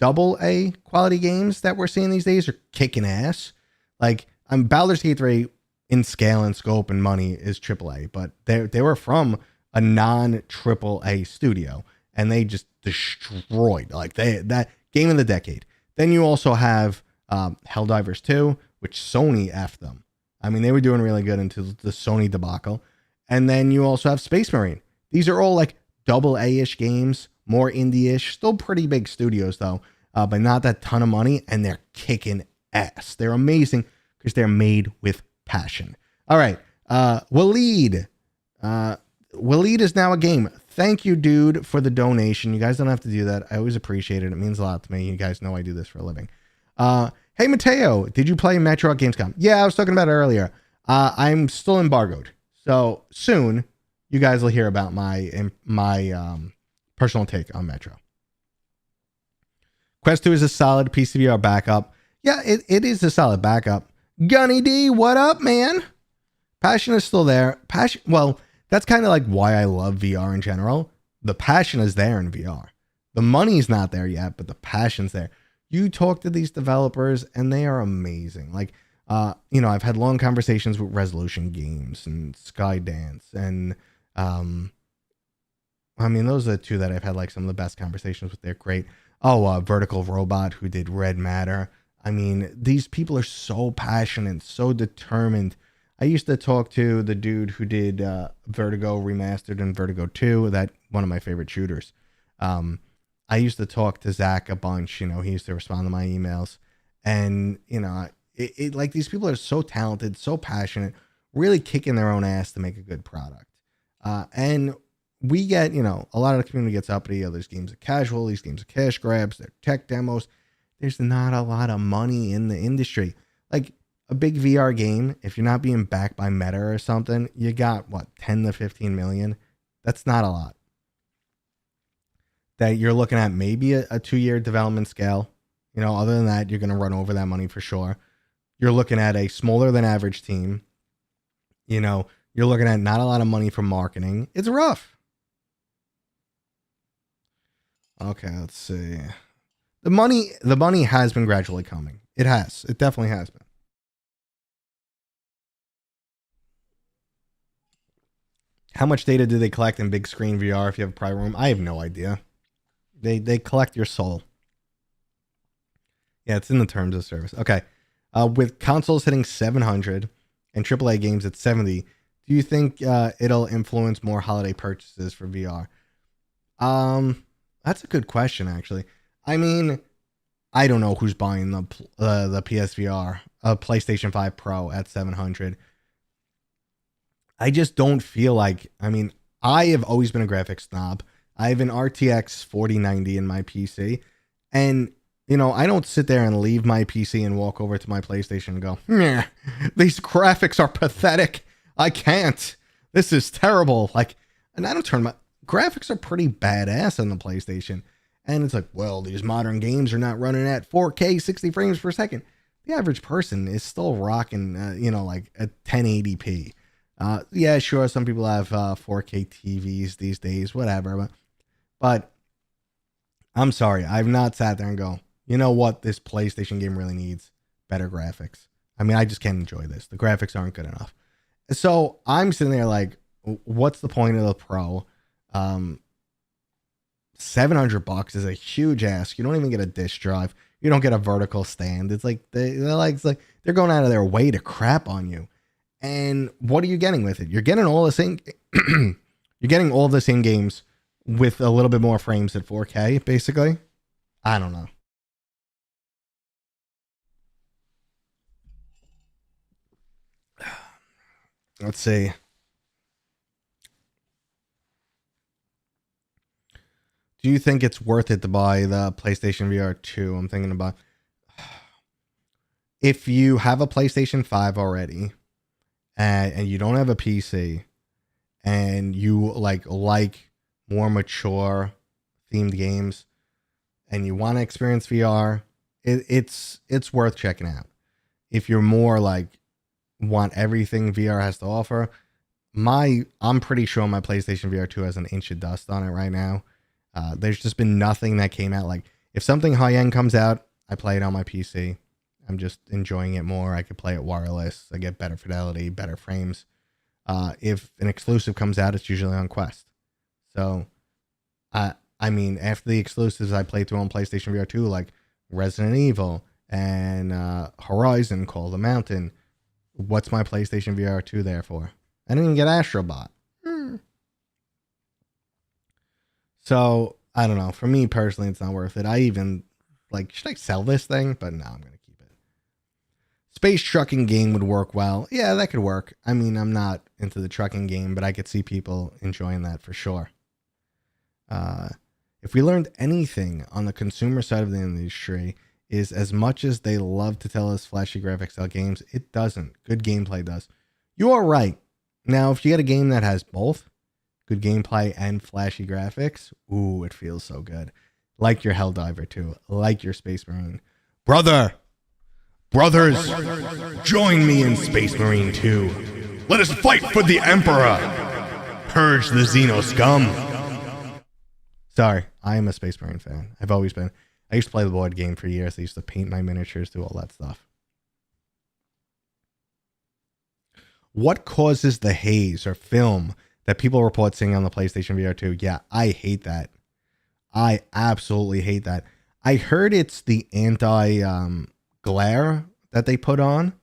AA quality games that we're seeing these days are kicking ass. Like, Baldur's Gate 3 in scale and scope and money is AAA, but they were from a non-AAA studio, and they just destroyed that game of the decade. Then you also have Helldivers 2, which Sony effed them. I mean, they were doing really good until the Sony debacle. And then you also have Space Marine. These are all like AA-ish games, more indie-ish, still pretty big studios though, but not that ton of money, and they're kicking ass. They're amazing because they're made with passion. All right, Waleed. Waleed is now a game. Thank you, dude, for the donation. You guys don't have to do that. I always appreciate it. It means a lot to me. You guys know I do this for a living. Hey, Mateo, did you play Metro at Gamescom? Yeah, I was talking about it earlier. I'm still embargoed. So soon, you guys will hear about my personal take on Metro. Quest 2 is a solid PCVR backup. Yeah, it is a solid backup. Gunny D, what up, man? Passion is still there. Well, that's kind of like why I love VR in general. The passion is there in VR. The money's not there yet, but the passion's there. You talk to these developers and they are amazing. Like, I've had long conversations with Resolution Games and Skydance, and those are the two that I've had like some of the best conversations with. They're great. Vertical Robot, who did Red Matter. I mean, these people are so passionate, so determined. I used to talk to the dude who did Vertigo Remastered and Vertigo 2, that one of my favorite shooters. I used to talk to Zach a bunch. He used to respond to my emails. And, like, these people are so talented, so passionate, really kicking their own ass to make a good product. And we get, a lot of the community gets uppity. These games are casual. These games are cash grabs. They're tech demos. There's not a lot of money in the industry. Like, a big VR game, if you're not being backed by Meta or something, you got, 10 to 15 million? That's not a lot. That you're looking at maybe a 2-year development scale. Other than that, you're going to run over that money for sure. You're looking at a smaller than average team. You're looking at not a lot of money for marketing. It's rough. Okay, let's see. The money has been gradually coming. It has. It definitely has been. How much data do they collect in big screen VR if you have a private room? I have no idea. They collect your soul. Yeah, it's in the terms of service. Okay. With consoles hitting 700 and AAA games at 70, do you think it'll influence more holiday purchases for VR? That's a good question, actually. I mean, I don't know who's buying the PSVR, PlayStation 5 Pro at 700. I just don't feel like, I have always been a graphics snob. I have an RTX 4090 in my PC, and I don't sit there and leave my PC and walk over to my PlayStation and go, "Meh, these graphics are pathetic. I can't. This is terrible." And I don't turn my graphics are pretty badass on the PlayStation. And it's like, well, these modern games are not running at 4K 60 frames per second. The average person is still rocking, like a 1080p. Yeah, sure, some people have 4K TVs these days, whatever. But I'm sorry, I've not sat there and go, you know what this PlayStation game really needs? better graphics. I mean, I just can't enjoy this. The graphics aren't good enough. So I'm sitting there like, what's the point of the Pro? $700 is a huge ask. You don't even get a disk drive. You don't get a vertical stand. It's like they're going out of their way to crap on you. And what are you getting with it? You're getting all the same. You're getting all the same games with a little bit more frames at 4K, basically. I don't know. Let's see. Do you think it's worth it to buy the PlayStation VR 2? I'm thinking about, if you have a PlayStation 5 already and you don't have a PC and you like more mature themed games and you want to experience VR, it's worth checking out. If you're more like want everything VR has to offer, I'm pretty sure my PlayStation VR 2 has an inch of dust on it right now. There's just been nothing that came out. Like, if something high end comes out, I play it on my PC. I'm just enjoying it more. I could play it wireless. I get better fidelity, better frames. If an exclusive comes out, it's usually on Quest. So, I mean, after the exclusives I played through on PlayStation VR 2, like Resident Evil and Horizon, Call of the Mountain, what's my PlayStation VR 2 there for? I didn't even get Astrobot. So, I don't know. For me personally, it's not worth it. I even, should I sell this thing? But no, I'm going to keep it. Space trucking game would work well. Yeah, that could work. I mean, I'm not into the trucking game, but I could see people enjoying that for sure. If we learned anything on the consumer side of the industry, is as much as they love to tell us flashy graphics sell games, it doesn't. Good gameplay does. You are right. Now, if you get a game that has both, good gameplay and flashy graphics, ooh, it feels so good. Like your Helldiver 2, like your Space Marine. Brothers, join me in Space Marine 2. Let us fight for the Emperor. Purge the Xeno scum. Sorry, I am a Space Marine fan. I've always been. I used to play the board game for years. I used to paint my miniatures, do all that stuff. What causes the haze or film that people report seeing on the PlayStation VR 2? Yeah, I hate that. I absolutely hate that. I heard it's the anti-glare that they put on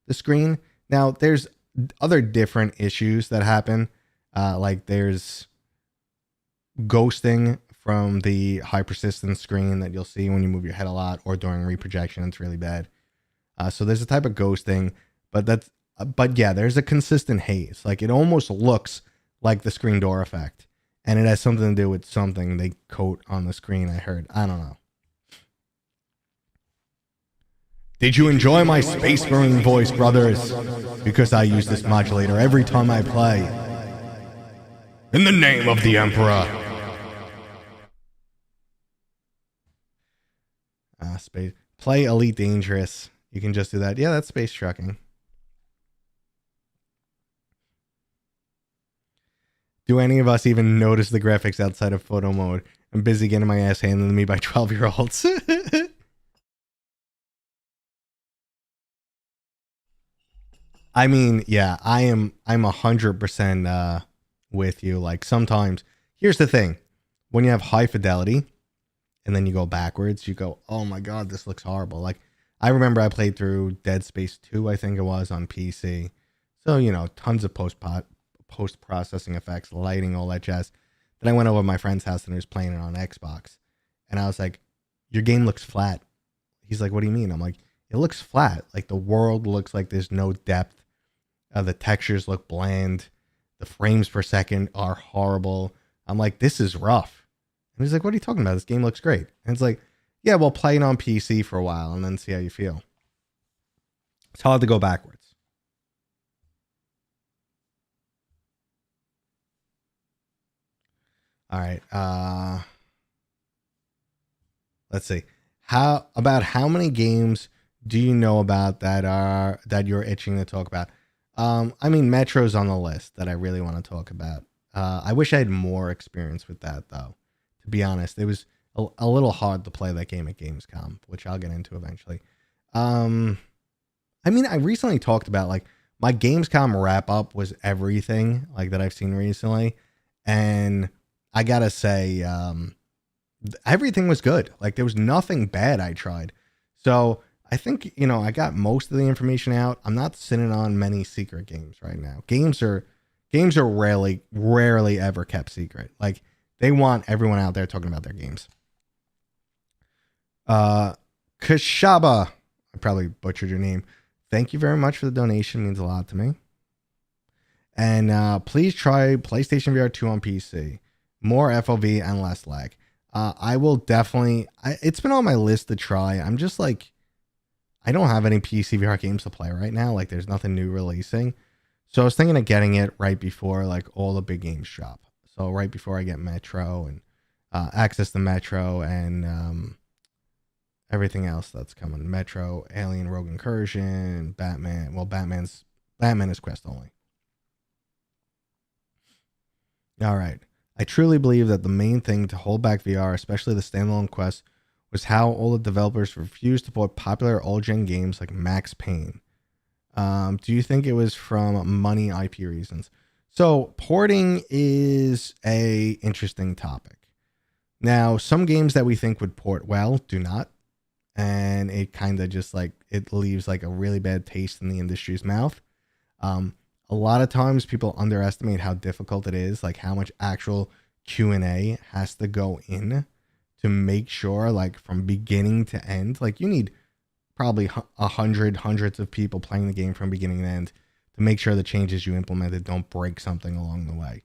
the screen. Now, there's other different issues that happen. Like there's ghosting from the high persistence screen that you'll see when you move your head a lot or during reprojection. It's really bad. So there's a type of ghosting, but yeah, there's a consistent haze. Like it almost looks like the screen door effect, and it has something to do with something they coat on the screen. I heard. I don't know. Did you enjoy my Space Marine voice, brothers? Because I use this modulator every time I play. In the name of the Emperor. Space. Play Elite Dangerous. You can just do that. Yeah, that's space trucking. Do any of us even notice the graphics outside of photo mode? I'm busy getting my ass handed to me by 12-year-olds. I mean, yeah, I'm 100% with you. Like sometimes, here's the thing. When you have high fidelity and then you go backwards, you go, oh my God, this looks horrible. Like I remember I played through Dead Space 2, I think it was, on PC. So, you know, tons of post-processing effects, lighting, all that jazz. Then I went over to my friend's house and he was playing it on Xbox. And I was like, your game looks flat. He's like, what do you mean? I'm like, it looks flat. Like the world looks like there's no depth. The textures look bland. The frames per second are horrible. I'm like, this is rough. And he's like, what are you talking about? This game looks great. And it's like, yeah, well, play it on PC for a while and then see how you feel. It's hard to go backwards. All right. Let's see. How many games do you know about that you're itching to talk about? I mean, Metro's on the list that I really want to talk about. I wish I had more experience with that, though. To be honest, it was a little hard to play that game at Gamescom, which I'll get into eventually. I mean, I recently talked about like my Gamescom wrap up was everything like that I've seen recently. And I gotta say, everything was good. Like there was nothing bad I tried. So I think, I got most of the information out. I'm not sitting on many secret games right now. Games are rarely ever kept secret. Like they want everyone out there talking about their games. Kashaba, I probably butchered your name. Thank you very much for the donation. It means a lot to me. And please try PlayStation VR 2 on PC. More FOV and less lag. I will definitely... it's been on my list to try. I'm just like... I don't have any PCVR games to play right now. Like, there's nothing new releasing. So I was thinking of getting it right before, like, all the big games drop. So right before I get Metro and access to Metro and everything else that's coming. Metro, Alien Rogue Incursion, Batman. Well, Batman is Quest only. All right. I truly believe that the main thing to hold back VR, especially the standalone Quest, was how all the developers refused to port popular old-gen games like Max Payne. Do you think it was from money IP reasons? So porting is a interesting topic. Now, some games that we think would port well do not. And it kind of just like, it leaves like a really bad taste in the industry's mouth. A lot of times people underestimate how difficult it is, like how much actual Q&A has to go in to make sure, like from beginning to end, like you need probably hundreds of people playing the game from beginning to end to make sure the changes you implemented don't break something along the way.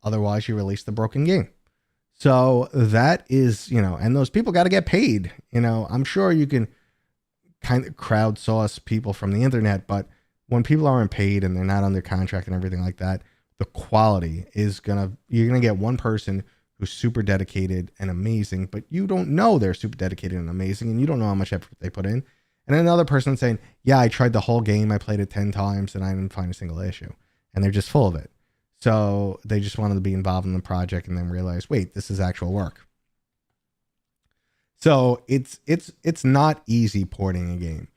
Otherwise, you release the broken game. So that is, and those people got to get paid. I'm sure you can kind of crowdsource people from the internet, but when people aren't paid and they're not under contract and everything like that, the quality is you're going to get one person who's super dedicated and amazing, but you don't know they're super dedicated and amazing, and you don't know how much effort they put in. And another person saying, yeah, I tried the whole game. I played it 10 times and I didn't find a single issue. And they're just full of it. So they just wanted to be involved in the project and then realize, wait, this is actual work. So it's not easy porting a game.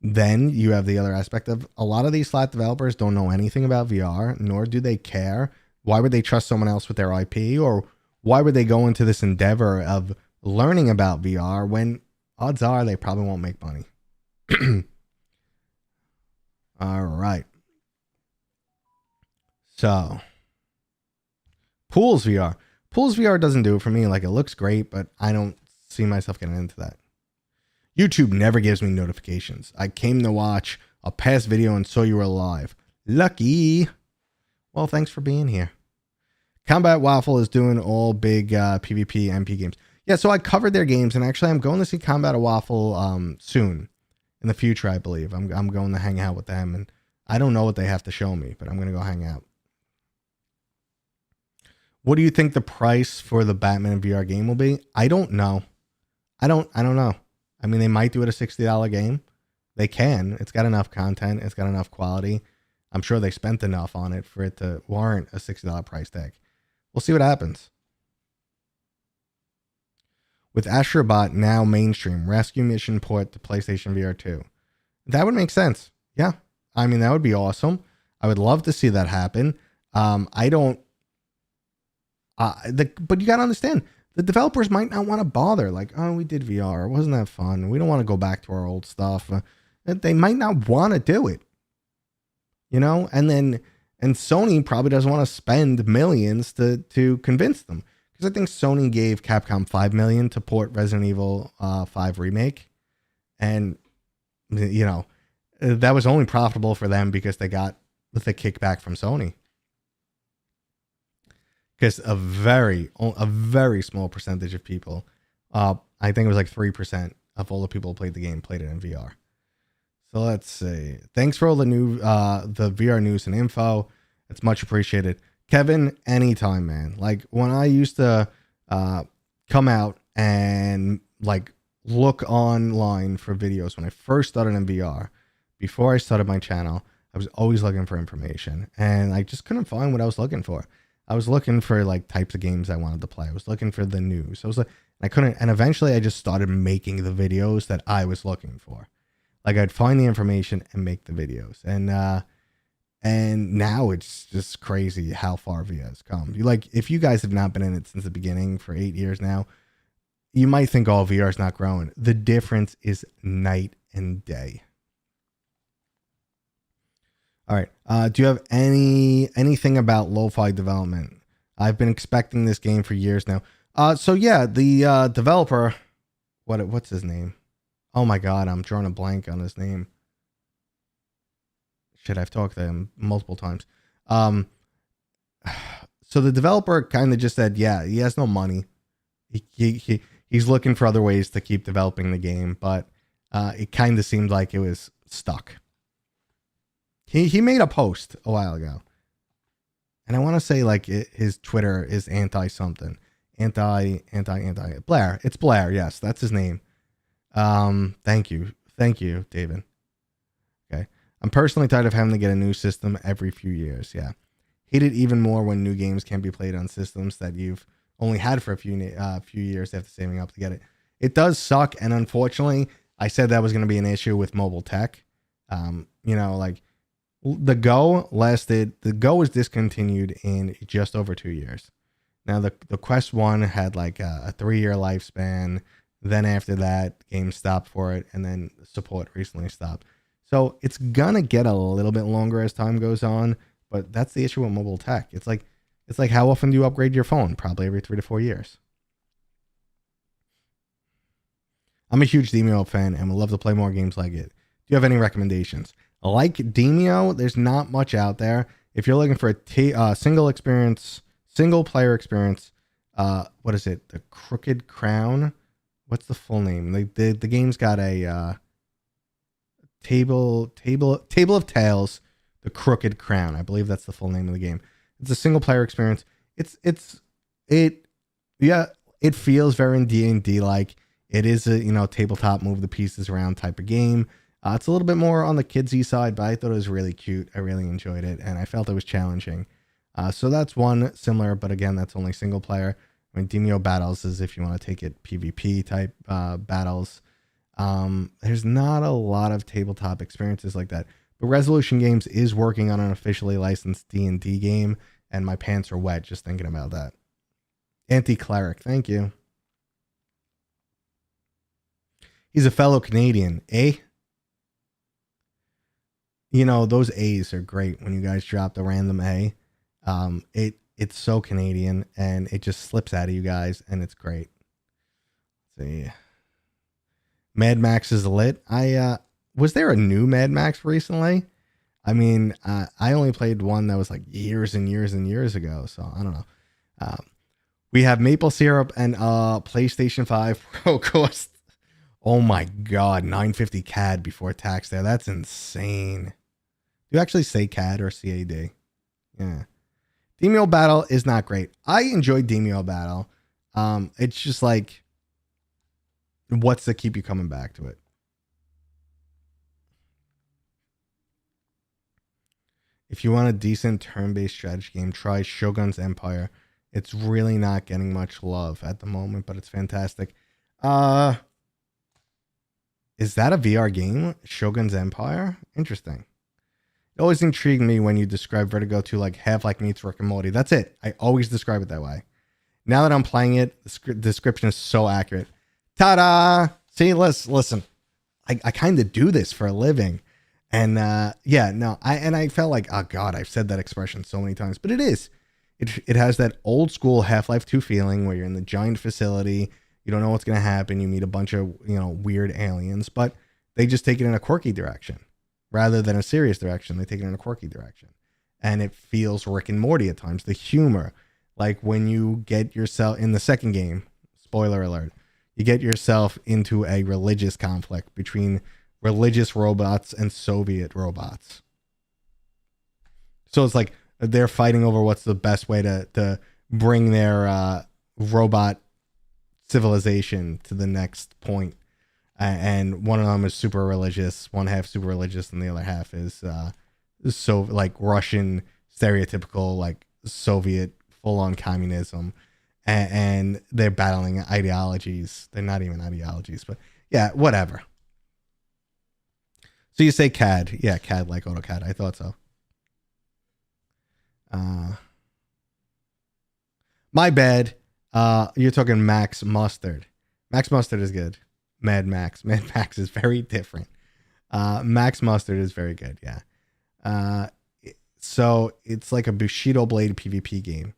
Then you have the other aspect of a lot of these flat developers don't know anything about VR, nor do they care. Why would they trust someone else with their IP? Or why would they go into this endeavor of learning about VR when odds are they probably won't make money? All right. So, Pools VR. Pools VR doesn't do it for me. Like, it looks great, but I don't see myself getting into that. YouTube never gives me notifications. I came to watch a past video and saw you were live. Lucky. Well, thanks for being here. Combat Waffle is doing all big PvP MP games. Yeah, so I covered their games, and actually I'm going to see Combat Waffle soon. In the future, I believe. I'm going to hang out with them, and I don't know what they have to show me, but I'm going to go hang out. What do you think the price for the Batman VR game will be? I don't know. I don't know. I mean, they might do it a $60 game. They can. It's got enough content. It's got enough quality. I'm sure they spent enough on it for it to warrant a $60 price tag. We'll see what happens. With Astrobot now mainstream, rescue mission port to PlayStation VR 2. That would make sense. Yeah. I mean, that would be awesome. I would love to see that happen. But you got to understand, the developers might not want to bother. Like, oh, we did VR. Wasn't that fun? We don't want to go back to our old stuff. They might not want to do it. And Sony probably doesn't want to spend millions to convince them. Because I think Sony gave Capcom $5 million to port Resident Evil 5 Remake. And, that was only profitable for them because they got the kickback from Sony. Because a very small percentage of people, I think it was like 3% of all the people who played the game played it in VR. So let's see. Thanks for all the the VR news and info. It's much appreciated. Kevin, anytime, man. Like when I used to come out and like look online for videos when I first started in VR, before I started my channel, I was always looking for information and I just couldn't find what I was looking for. I was looking for like types of games I wanted to play. I was looking for the news. I was like, I couldn't, and eventually I just started making the videos that I was looking for. Like I'd find the information and make the videos. And now it's just crazy how far VR has come. Like, if you guys have not been in it since the beginning for 8 years now, you might think, oh, VR is not growing. The difference is night and day. All right. Do you have anything about lo-fi development? I've been expecting this game for years now. So yeah, the developer, what's his name? Oh my God, I'm drawing a blank on his name. Shit, I've talked to him multiple times. So the developer kind of just said, yeah, he has no money. He's looking for other ways to keep developing the game, but it kind of seemed like it was stuck. He made a post a while ago, and I want to say like his Twitter is anti something, anti Blair. It's Blair. Yes, that's his name. Thank you, David. Okay, I'm personally tired of having to get a new system every few years. Yeah, hate it even more when new games can be played on systems that you've only had for a few years after saving up to get it. It does suck, and unfortunately, I said that was going to be an issue with mobile tech. Like. The Go was discontinued in just over 2 years. Now the Quest 1 had like a 3-year lifespan. Then after that, games stopped for it, and then support recently stopped. So it's gonna get a little bit longer as time goes on, but that's the issue with mobile tech. It's like how often do you upgrade your phone? Probably every 3 to 4 years. I'm a huge Demio fan and would love to play more games like it. Do you have any recommendations? Like Demio, there's not much out there. If you're looking for a single player experience, what is it? The Crooked Crown? What's the full name? The game's got a table of Tales, the Crooked Crown. I believe that's the full name of the game. It's a single player experience. It feels very D&D like. It is a tabletop move the pieces around type of game. It's a little bit more on the kidsy side, but I thought it was really cute. I really enjoyed it, and I felt it was challenging. So that's one similar, but again, that's only single player. I mean, Demio Battles is if you want to take it PvP type battles. There's not a lot of tabletop experiences like that. But Resolution Games is working on an officially licensed D&D game, and my pants are wet just thinking about that. Anti-Cleric, thank you. He's a fellow Canadian, eh? Those A's are great when you guys drop the random A. It's so Canadian, and it just slips out of you guys, and it's great. Let's see. Mad Max is lit. Was there a new Mad Max recently? I mean, I only played one that was like years and years and years ago, so I don't know. We have maple syrup and PlayStation 5 Pro cost. Oh my God, $950 CAD before tax there. That's insane. Do you actually say CAD or CAD? Yeah. Demio Battle is not great. I enjoyed Demio Battle. It's just like, what's to keep you coming back to it? If you want a decent turn-based strategy game, try Shogun's Empire. It's really not getting much love at the moment, but it's fantastic. Is that a VR game? Shogun's Empire? Interesting. It always intrigued me when you describe Vertigo 2 like Half-Life meets Rick and Morty. That's it. I always describe it that way. Now that I'm playing it, the description is so accurate. Ta-da! See, listen. I kind of do this for a living. And I felt like, oh God, I've said that expression so many times. But it is. It has that old school Half-Life 2 feeling where you're in the giant facility. You don't know what's going to happen. You meet a bunch of, weird aliens, but they just take it in a quirky direction rather than a serious direction. They take it in a quirky direction, and it feels Rick and Morty at times. The humor, like when you get yourself in the second game, spoiler alert, you get yourself into a religious conflict between religious robots and Soviet robots. So it's like they're fighting over what's the best way to bring their robot civilization to the next point, and one of them is super religious, one half super religious, and the other half is so like Russian stereotypical like Soviet full-on communism, and they're battling ideologies. They're not even ideologies, but yeah, whatever. So you say CAD. Yeah, CAD like AutoCAD. I thought so. My bad. You're talking Max Mustard. Max Mustard is good. Mad Max. Mad Max is very different. Max Mustard is very good. Yeah. So it's like a Bushido Blade PvP game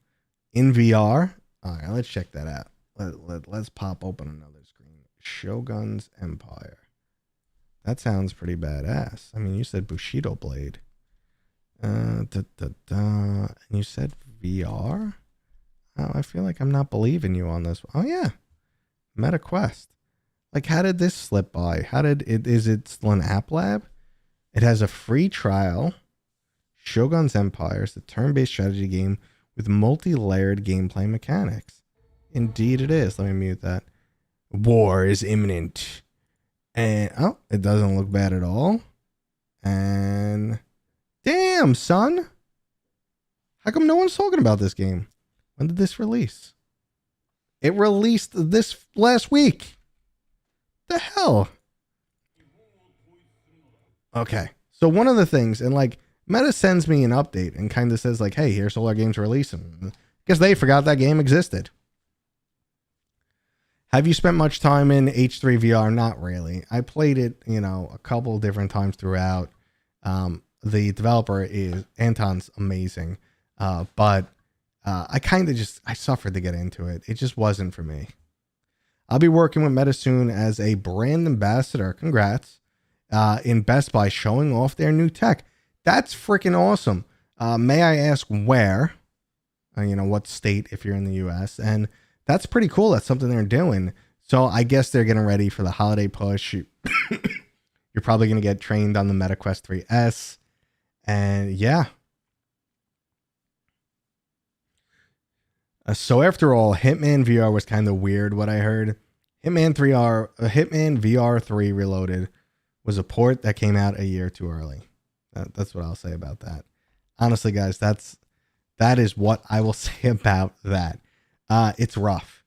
in VR. All right, let's check that out. Let's pop open another screen. Shogun's Empire. That sounds pretty badass. I mean, you said Bushido Blade. And you said VR? Oh, I feel like I'm not believing you on this. Oh, yeah. Meta Quest. Like, how did this slip by? How did it? Is it still an app lab? It has a free trial. Shogun's Empire is a turn-based strategy game with multi-layered gameplay mechanics. Indeed it is. Let me mute that. War is imminent. And, oh, it doesn't look bad at all. And, damn, son. How come no one's talking about this game? When did this release? It released this last week. The hell? Okay. So one of the things, and like, Meta sends me an update and kind of says like, hey, here's all our games releasing. Because they forgot that game existed. Have you spent much time in H3 VR? Not really. I played it, a couple different times throughout. The developer is Anton's amazing. But I kind of I suffered to get into it. It just wasn't for me. I'll be working with Meta soon as a brand ambassador. Congrats. In Best Buy, showing off their new tech. That's freaking awesome. May I ask where? What state if you're in the US? And that's pretty cool. That's something they're doing. So I guess they're getting ready for the holiday push. You're probably going to get trained on the Meta Quest 3S. And yeah. So after all, Hitman VR was kind of weird what I heard. Hitman VR 3 Reloaded was a port that came out a year too early. That's what I'll say about that. Honestly, guys, that is what I will say about that. It's rough.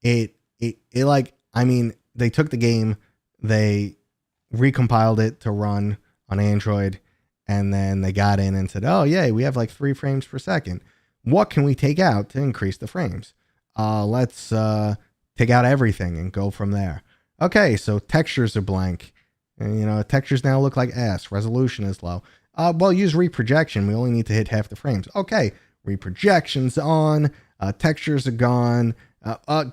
They took the game, they recompiled it to run on Android, and then they got in and said, oh, yay, we have like 3 frames per second. What can we take out to increase the frames? Let's take out everything and go from there. Okay, so textures are blank. And, textures now look like ass. Resolution is low. Well, use reprojection. We only need to hit half the frames. Okay, reprojection's on. Textures are gone.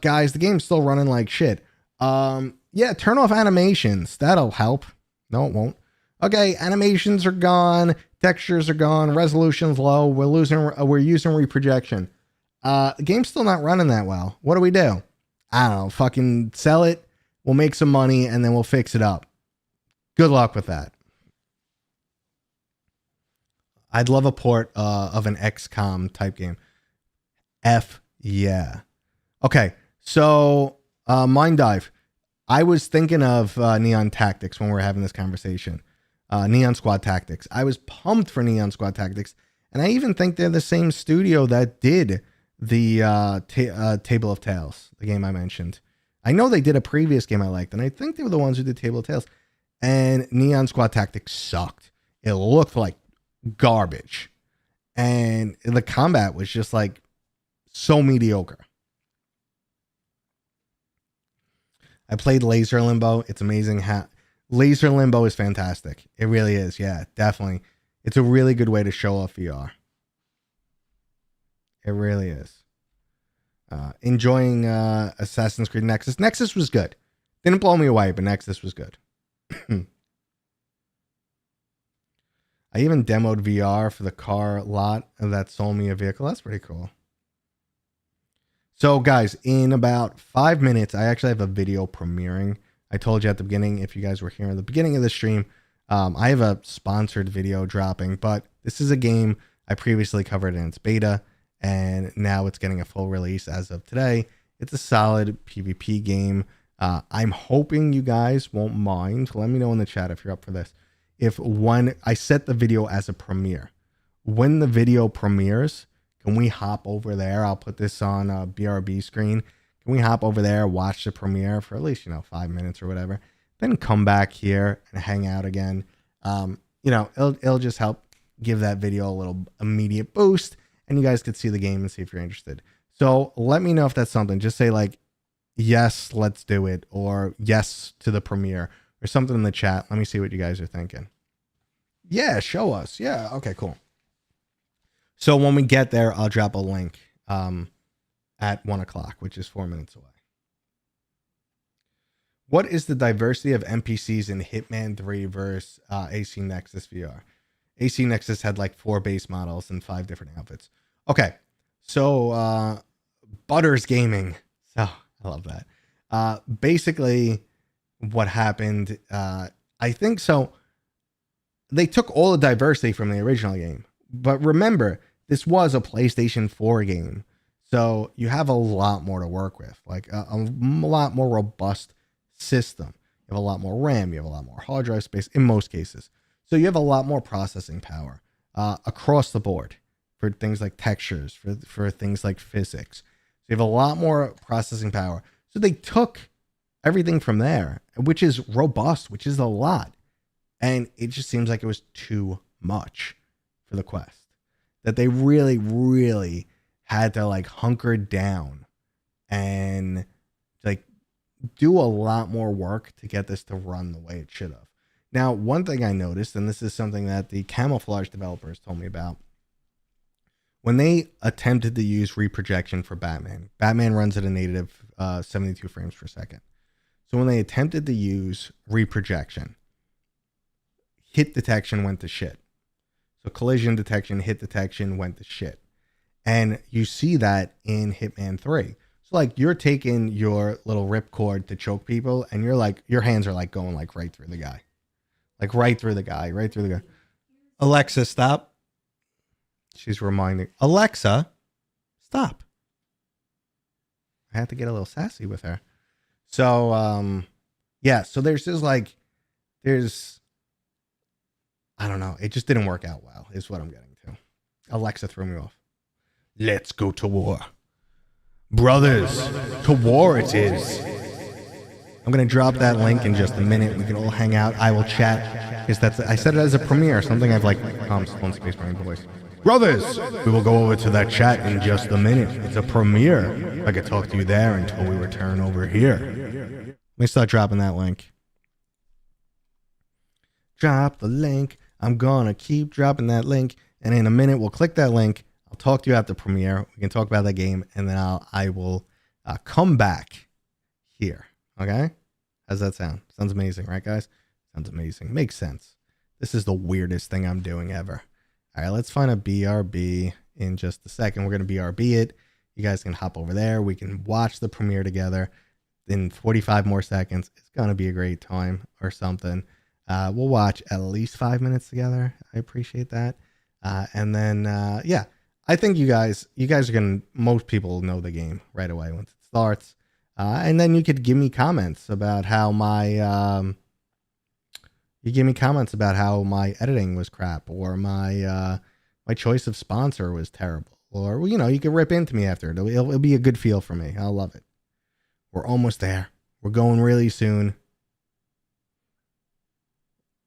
Guys, the game's still running like shit. Yeah, turn off animations. That'll help. No, it won't. Okay, animations are gone. Textures are gone. Resolution's low. We're using reprojection. The game's still not running that well. What do we do? I don't know. Fucking sell it. We'll make some money and then we'll fix it up. Good luck with that. I'd love a port of an XCOM type game. F yeah. Okay, so Mind Dive. I was thinking of Neon Tactics when we were having this conversation. Neon Squad Tactics. I was pumped for Neon Squad Tactics. And I even think they're the same studio that did the Table of Tales, the game I mentioned. I know they did a previous game I liked, and I think they were the ones who did Table of Tales. And Neon Squad Tactics sucked. It looked like garbage. And the combat was just like so mediocre. I played Laser Limbo. It's amazing how Laser Limbo is fantastic. It really is. Yeah, definitely. It's a really good way to show off VR. It really is. Enjoying Assassin's Creed Nexus. Nexus was good. Didn't blow me away, but Nexus was good. I even demoed VR for the car lot that sold me a vehicle. That's pretty cool. So guys, in about 5 minutes, I actually have a video premiering. I told you at the beginning, if you guys were here at the beginning of the stream, I have a sponsored video dropping, but this is a game I previously covered in its beta, and now it's getting a full release as of today. It's a solid PvP game. I'm hoping you guys won't mind. Let me know in the chat if you're up for this. If when I set the video as a premiere, when the video premieres, can we hop over there? I'll put this on a BRB screen. Can we hop over there, watch the premiere for at least, 5 minutes or whatever, then come back here and hang out again? It'll just help give that video a little immediate boost, and you guys could see the game and see if you're interested. So let me know if that's something. Just say like, yes, let's do it, or yes to the premiere, or something in the chat. Let me see what you guys are thinking. Yeah, show us. Yeah, okay, cool. So when we get there, I'll drop a link at 1 o'clock, which is 4 minutes away. What is the diversity of NPCs in Hitman 3 versus AC Nexus VR? AC Nexus had like 4 base models and 5 different outfits. Okay, so Butters Gaming. So I love that. Basically, what happened, I think so. They took all the diversity from the original game. But remember, this was a PlayStation 4 game. So you have a lot more to work with, like a lot more robust system. You have a lot more RAM. You have a lot more hard drive space in most cases. So you have a lot more processing power across the board for things like textures, for things like physics. So you have a lot more processing power. So they took everything from there, which is robust, which is a lot. And it just seems like it was too much for the Quest. That they really, really had to like hunker down and like do a lot more work to get this to run the way it should have. Now, one thing I noticed, and this is something that the Camouflage developers told me about, when they attempted to use reprojection for Batman runs at a native 72 frames per second. So when they attempted to use reprojection, hit detection went to shit. So collision detection, hit detection went to shit. And you see that in Hitman 3. So like you're taking your little ripcord to choke people and you're like, your hands are like going like right through the guy. Like right through the guy. Alexa, stop. She's reminding. Alexa, stop. I had to get a little sassy with her. So, yeah. So there's I don't know. It just didn't work out well, is what I'm getting to. Alexa threw me off. Let's go to war. Brothers, to war it is. I'm going to drop that link in just a minute. We can all hang out. I will chat. Because I said it as a premiere, something I've like, slow space my voice. Brothers, we will go over to that chat in just a minute. It's a premiere. I could talk to you there until we return over here. Let me start dropping that link. Drop the link. I'm gonna keep dropping that link, and in a minute we'll click that link. I'll talk to you at the premiere. We can talk about that game, and then I will come back here. Okay? How's that sound? Sounds amazing, right, guys? Sounds amazing. Makes sense. This is the weirdest thing I'm doing ever. All right, let's find a BRB in just a second. We're gonna BRB it. You guys can hop over there. We can watch the premiere together in 45 more seconds. It's gonna be a great time or something. We'll watch at least 5 minutes together. I appreciate that. And then, yeah, I think you guys are going to, most people know the game right away once it starts. And then you could give me comments about how my editing was crap, or my choice of sponsor was terrible, or, you could rip into me after it. It'll be a good feel for me. I'll love it. We're almost there. We're going really soon.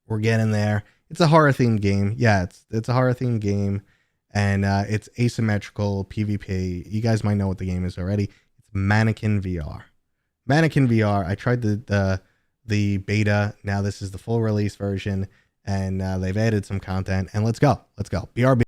We're getting there. It's a horror themed game. Yeah, it's a horror themed game, and it's asymmetrical PvP. You guys might know what the game is already. It's Mannequin VR. Mannequin VR. I tried the beta. Now this is the full release version, and they've added some content. And let's go. BRB.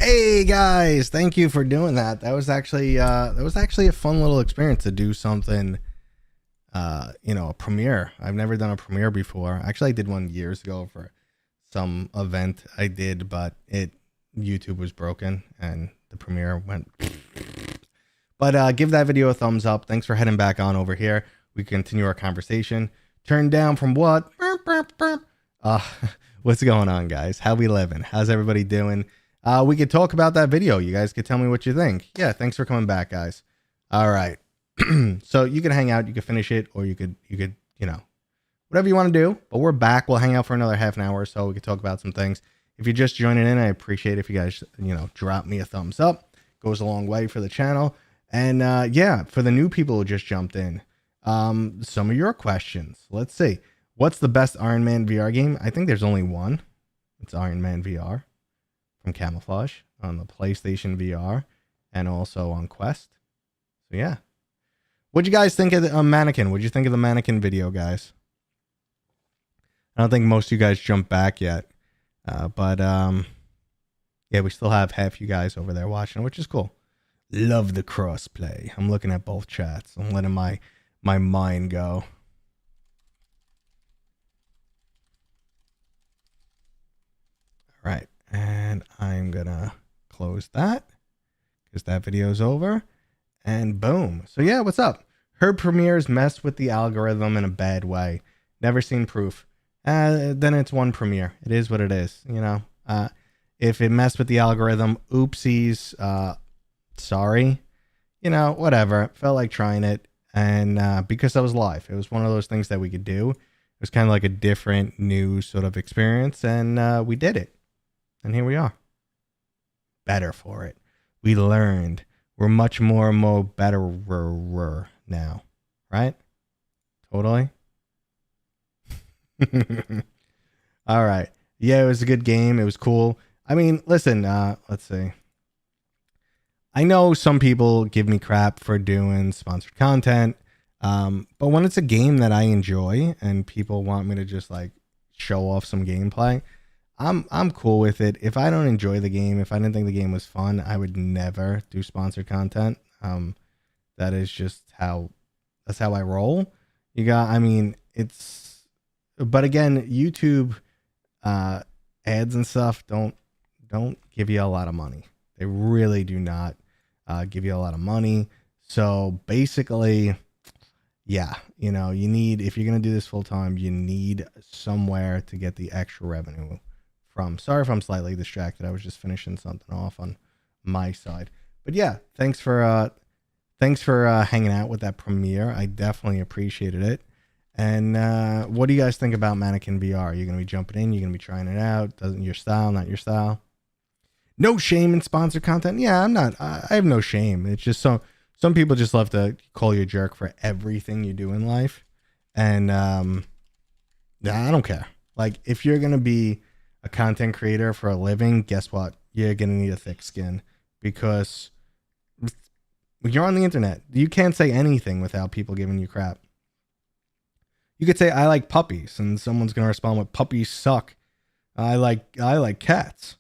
Hey guys, thank you for doing that. That was actually a fun little experience to do something. A premiere. I've never done a premiere before. Actually, I did one years ago for some event I did, but YouTube was broken and the premiere went. But give that video a thumbs up. Thanks for heading back on over here. We continue our conversation. Turn down from what? What's going on, guys? How we living? How's everybody doing? We could talk about that video. You guys could tell me what you think. Yeah, thanks for coming back, guys. All right. So you can hang out, you could finish it, or you could, whatever you want to do. But we're back. We'll hang out for another half an hour or so. We could talk about some things. If you're just joining in, I appreciate if you guys, drop me a thumbs up. Goes a long way for the channel. And yeah, for the new people who just jumped in, some of your questions. Let's see. What's the best Iron Man VR game? I think there's only one. It's Iron Man VR from Camouflage on the PlayStation VR and also on Quest. So yeah. What'd you guys think of the Mannequin? What'd you think of the Mannequin video, guys? I don't think most of you guys jumped back yet. But yeah, we still have half you guys over there watching, which is cool. Love the crossplay. I'm looking at both chats. I'm letting my mind go. All right. And I'm going to close that because that video is over. And boom. So yeah, what's up? Heard premieres mess with the algorithm in a bad way. Never seen proof. Then it's one premiere. It is what it is. If it messed with the algorithm, oopsies. Sorry. Whatever. Felt like trying it. And because I was live, it was one of those things that we could do. It was kind of like a different new sort of experience. And we did it. And here we are. Better for it. We learned. We're much more better now, right? Totally. All right. Yeah, it was a good game. It was cool. I mean, listen, let's see. I know some people give me crap for doing sponsored content. But when it's a game that I enjoy and people want me to just like show off some gameplay, I'm cool with it. If I don't enjoy the game, if I didn't think the game was fun, I would never do sponsored content. That is just that's how I roll. But again, YouTube ads and stuff don't give you a lot of money. They really do not give you a lot of money. So basically, yeah, you need, if you're going to do this full time, you need somewhere to get the extra revenue from. Sorry if I'm slightly distracted. I was just finishing something off on my side. But yeah, thanks for hanging out with that premiere. I definitely appreciated it. And what do you guys think about Mannequin VR? You're going to be jumping in? You're going to be trying it out? Doesn't your style, not your style? No shame in sponsored content. Yeah, I'm not. I have no shame. It's just some people just love to call you a jerk for everything you do in life. And yeah, I don't care. Like, if you're going to be a content creator for a living, guess what? You're going to need a thick skin because you're on the internet. You can't say anything without people giving you crap. You could say, I like puppies, and someone's going to respond with, puppies suck. I like cats.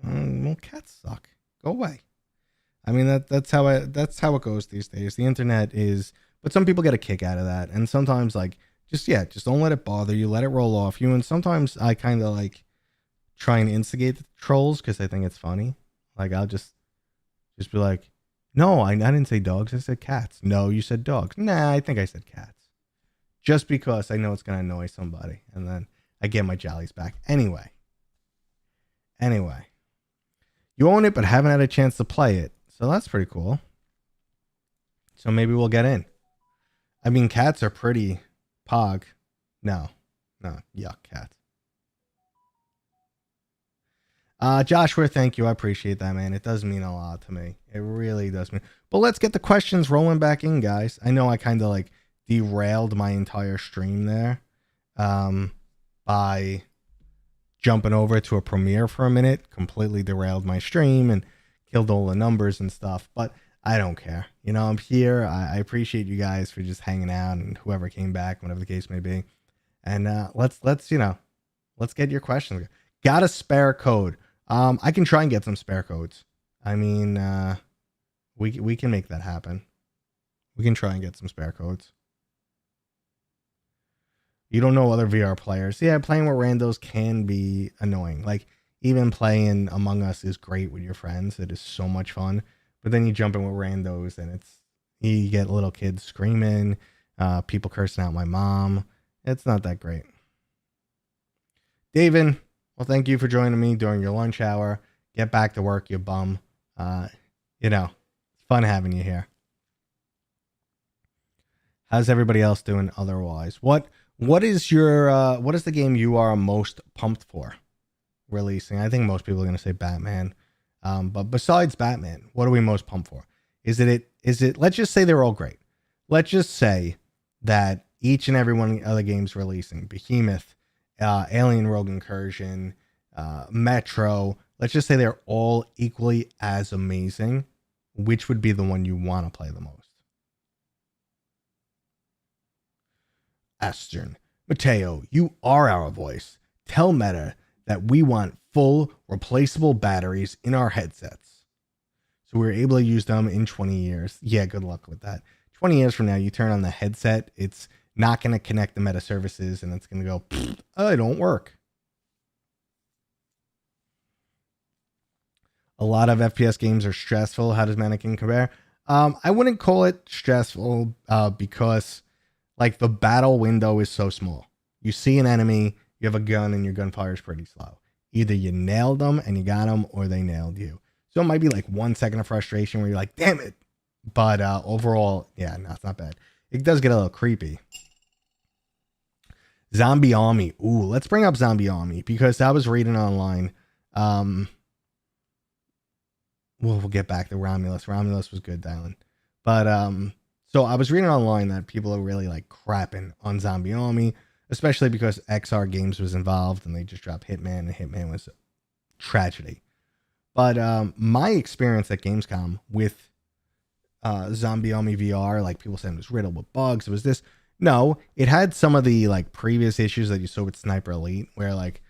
Well, cats suck. Go away. I mean, that's how it goes these days. The internet is, but some people get a kick out of that. And sometimes just don't let it bother you. Let it roll off you. And sometimes I kind of like try and instigate the trolls because I think it's funny. Like, I'll just be like, no, I didn't say dogs. I said cats. No, you said dogs. Nah, I think I said cats. Just because I know it's going to annoy somebody. And then I get my jollies back. Anyway. You own it, but haven't had a chance to play it. So that's pretty cool. So maybe we'll get in. I mean, cats are pretty pog. No, yuck, cats. Joshua, thank you. I appreciate that, man. It does mean a lot to me. It really does mean. But let's get the questions rolling back in, guys. I know I kind of like derailed my entire stream there by jumping over to a premiere for a minute. Completely derailed my stream and killed all the numbers and stuff. But I don't care. I'm here. I appreciate you guys for just hanging out and whoever came back, whatever the case may be. And let's get your questions. Got a spare code. I can try and get some spare codes. I mean, we can make that happen. We can try and get some spare codes. You don't know other VR players. Yeah, playing with randos can be annoying. Like, even playing Among Us is great with your friends. It is so much fun. But then you jump in with randos and you get little kids screaming, people cursing out my mom. It's not that great. David, well, thank you for joining me during your lunch hour. Get back to work, you bum. It's fun having you here. How's everybody else doing otherwise? What is the game you are most pumped for releasing? I think most people are going to say Batman. But besides Batman, what are we most pumped for? Is it let's just say they're all great. Let's just say that each and every one of the games releasing, Behemoth, Alien Rogue Incursion, Metro, let's just say they're all equally as amazing. Which would be the one you want to play the most? Astern, Mateo, you are our voice. Tell Meta that we want full replaceable batteries in our headsets, so we're able to use them in 20 years. Yeah, good luck with that. 20 years from now, you turn on the headset, it's not going to connect the Meta services, and it's going to go, oh, it don't work. A lot of FPS games are stressful. How does Mannequin compare? I wouldn't call it stressful because like the battle window is so small. You see an enemy, you have a gun, and your gunfire is pretty slow. Either you nailed them and you got them, or they nailed you. So it might be like 1 second of frustration where you're like, damn it. But overall, yeah, no, it's not bad. It does get a little creepy. Zombie Army. Ooh, let's bring up Zombie Army because I was reading online. We'll get back to Romulus. Romulus was good, Dylan. But so I was reading online that people are really like crapping on Zombie Army, especially because XR Games was involved and they just dropped Hitman, and Hitman was a tragedy. But my experience at Gamescom with Zombie Army VR, like people saying it was riddled with bugs. It was this. No, it had some of the like previous issues that you saw with Sniper Elite, where like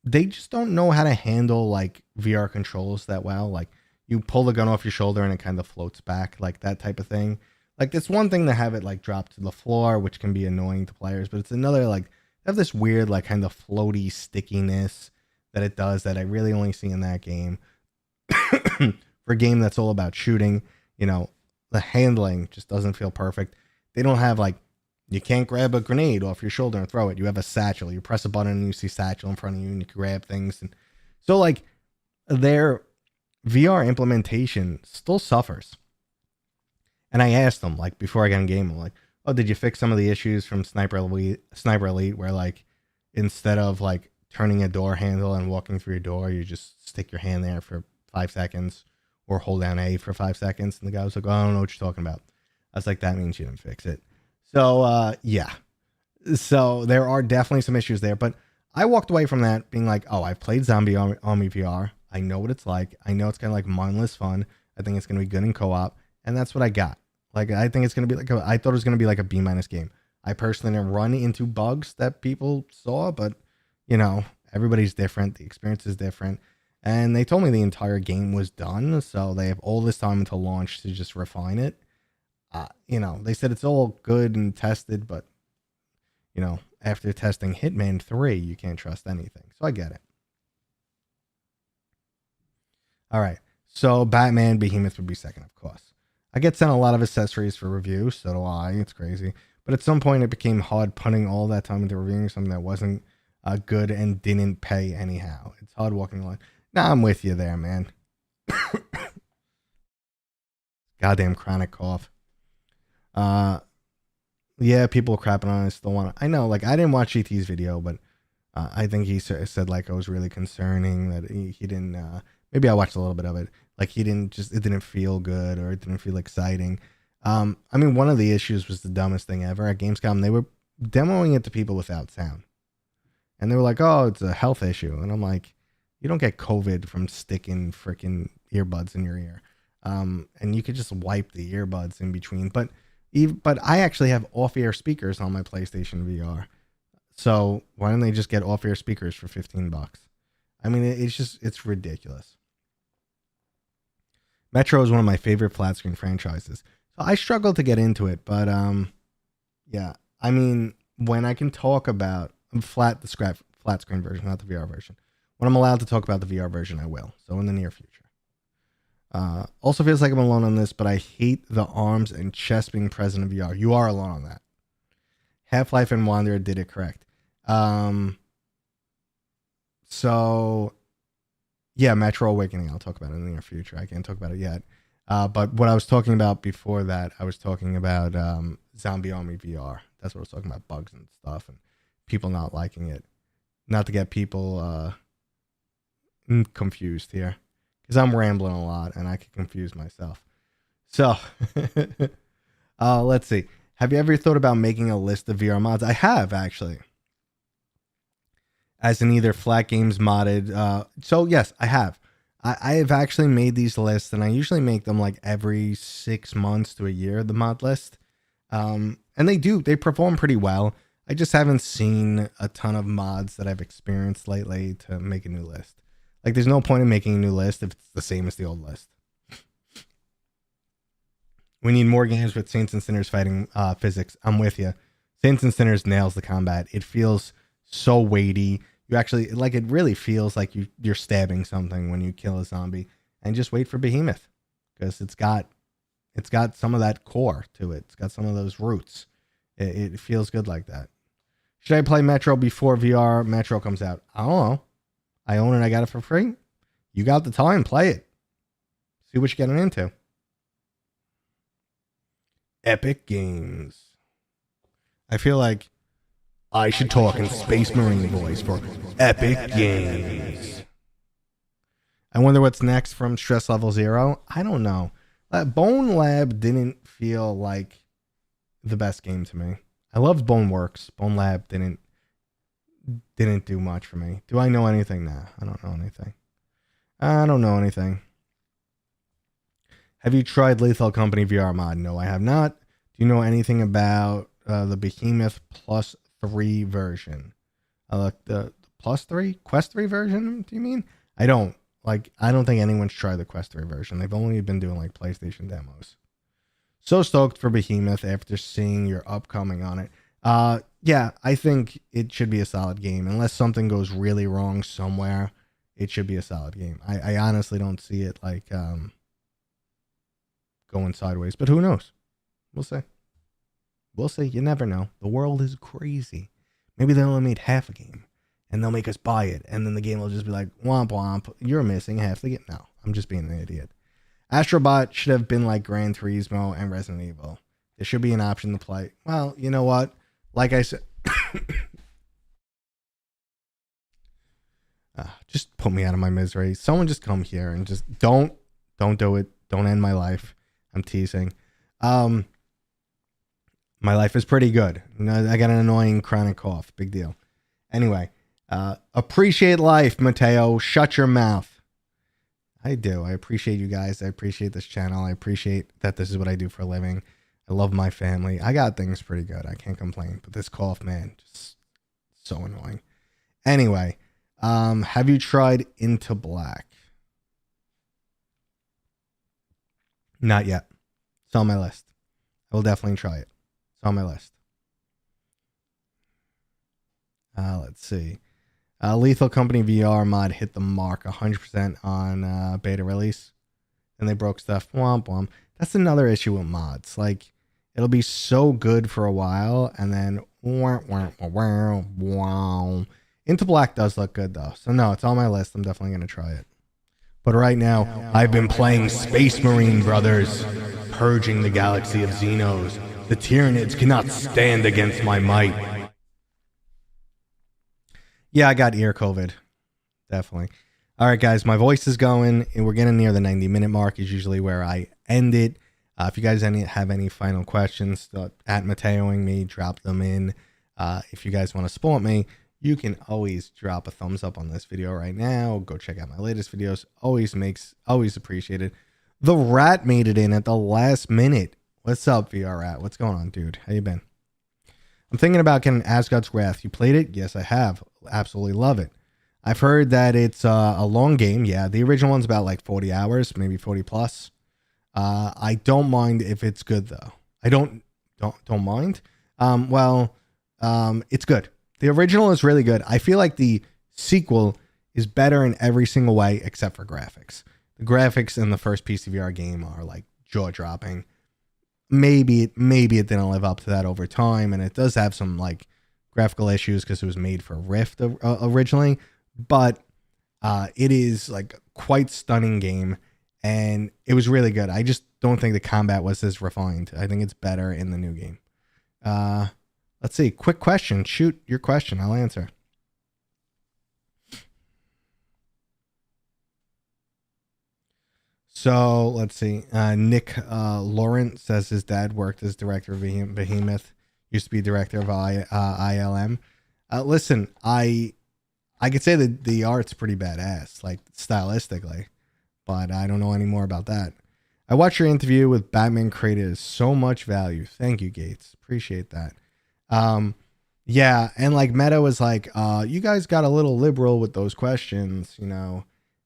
they just don't know how to handle like VR controls that well. Like you pull the gun off your shoulder and it kind of floats back, like that type of thing. Like it's one thing to have it like drop to the floor, which can be annoying to players, but it's another like have this weird like kind of floaty stickiness that it does that I really only see in that game. For a game that's all about shooting, the handling just doesn't feel perfect. They don't have like, you can't grab a grenade off your shoulder and throw it. You have a satchel. You press a button and you see satchel in front of you and you can grab things. And so like their VR implementation still suffers. And I asked them like before I got in game, I'm like, oh, did you fix some of the issues from Sniper Elite where like instead of like turning a door handle and walking through your door, you just stick your hand there for 5 seconds or hold down A for 5 seconds. And the guy was like, oh, I don't know what you're talking about. I was like, that means you didn't fix it. So, yeah. So there are definitely some issues there, but I walked away from that being like, oh, I've played Zombie Army VR. I know what it's like. I know it's kind of like mindless fun. I think it's going to be good in co-op. And that's what I got. Like, I think it's going to be like, I thought it was going to be like a B- game. I personally didn't run into bugs that people saw, but everybody's different. The experience is different. And they told me the entire game was done. So they have all this time until launch to just refine it. They said it's all good and tested, but after testing Hitman 3, you can't trust anything. So I get it. All right. So Batman Behemoth would be second, of course. I get sent a lot of accessories for review. So do I. It's crazy. But at some point it became hard putting all that time into reviewing something that wasn't good and didn't pay anyhow. It's hard walking the line. Nah, I'm with you there, man. Goddamn chronic cough. Yeah, people crapping on it. Still want to. I know, like I didn't watch GT's video, but I think he said like it was really concerning that he didn't. Maybe I watched a little bit of it. Like it didn't feel good or it didn't feel exciting. I mean, one of the issues was the dumbest thing ever at Gamescom. They were demoing it to people without sound, and they were like, "Oh, it's a health issue," and I'm like, "You don't get COVID from sticking freaking earbuds in your ear, and you could just wipe the earbuds in between." But I actually have off-ear speakers on my PlayStation VR. So why don't they just get off-ear speakers for $15? I mean, it's ridiculous. Metro is one of my favorite flat screen franchises. So I struggle to get into it, but yeah. I mean, when I can talk about flat screen version, not the VR version. When I'm allowed to talk about the VR version, I will. So in the near future. Also feels like I'm alone on this, but I hate the arms and chest being present in VR. You are alone on that. Half-Life and Wanderer did it correct. So yeah, Metro Awakening, I'll talk about it in the near future. I can't talk about it yet. But what I was talking about before that, I was talking about Zombie Army VR. That's what I was talking about, bugs and stuff and people not liking it. Not to get people confused here, because I'm rambling a lot and I can confuse myself. So let's see. Have you ever thought about making a list of VR mods? I have, actually. As in either flat games modded. So yes, I have. I have actually made these lists, and I usually make them like every 6 months to a year, the mod list. And they perform pretty well. I just haven't seen a ton of mods that I've experienced lately to make a new list. Like, there's no point in making a new list if it's the same as the old list. We need more games with Saints and Sinners fighting physics. I'm with you. Saints and Sinners nails the combat. It feels so weighty. You actually, like, it really feels like you're stabbing something when you kill a zombie. And just wait for Behemoth, because it's got some of that core to it. It's got some of those roots. It feels good like that. Should I play Metro before VR Metro comes out? I don't know. I own it. I got it for free. You got the time. Play it. See what you're getting into. Epic Games. I feel like I should talk in Space Marine voice for Epic Games. I wonder what's next from Stress Level Zero. I don't know. Bone Lab didn't feel like the best game to me. I loved Bone Works. Bone Lab didn't do much for me. Do I know anything? Nah, I don't know anything. I don't know anything. Have you tried Lethal Company VR mod? No, I have not. Do you know anything about the Behemoth Plus 3 version? The Plus 3? Quest 3 version, do you mean? I don't think anyone's tried the Quest 3 version. They've only been doing like PlayStation demos. So stoked for Behemoth after seeing your upcoming on it. Yeah, I think it should be a solid game. Unless something goes really wrong somewhere, it should be a solid game. I honestly don't see it like going sideways, but who knows? We'll see. We'll see. You never know. The world is crazy. Maybe they only made half a game, and they'll make us buy it, and then the game will just be like, womp womp, you're missing half the game. No, I'm just being an idiot. Astrobot should have been like Gran Turismo and Resident Evil. There should be an option to play. Well, you know what? Like I said, just put me out of my misery. Someone just come here and just don't do it. Don't end my life. I'm teasing. My life is pretty good. I got an annoying chronic cough. Big deal. Anyway, appreciate life, Mateo. Shut your mouth. I do. I appreciate you guys. I appreciate this channel. I appreciate that this is what I do for a living. I love my family. I got things pretty good. I can't complain. But this cough, man, just so annoying. Anyway, have you tried Into Black? Not yet. It's on my list. I will definitely try it. It's on my list. Let's see. Lethal Company VR mod hit the mark 100% on beta release. And they broke stuff. Womp womp. That's another issue with mods. Like, it'll be so good for a while, and then Into Black does look good, though. So, no, it's on my list. I'm definitely going to try it. But right now, I've been playing Space Marine Brothers, purging the galaxy of Xenos. The Tyranids cannot stand against my might. Yeah, I got ear COVID. Definitely. All right, guys, my voice is going, and we're getting near the 90-minute mark is usually where I end it. If you guys have any final questions, at Mateoing me, drop them in. If you guys want to support me, you can always drop a thumbs up on this video right now. Go check out my latest videos. Always appreciated. The Rat made it in at the last minute. What's up, VR Rat? What's going on, dude? How you been? I'm thinking about getting Asgard's Wrath. You played it? Yes, I have. Absolutely love it. I've heard that it's a long game. Yeah, the original one's about like 40 hours, maybe 40 plus. I don't mind if it's good though. I don't mind. It's good. The original is really good. I feel like the sequel is better in every single way except for graphics. The graphics in the first PCVR game are like jaw dropping. Maybe it didn't live up to that over time, and it does have some like graphical issues because it was made for Rift originally, but it is like quite stunning game, and it was really good. I just don't think the combat was as refined. I think it's better in the new game. Let's see. Quick question. Shoot your question. I'll answer. So let's see. Nick Laurent says his dad worked as director of Behemoth. Used to be director of ILM. Listen, I could say that the art's pretty badass, like stylistically, but I don't know any more about that. I watched your interview with Batman created so much value. Thank you, Gates. Appreciate that. Yeah, and like Meta was like, you guys got a little liberal with those questions, you know.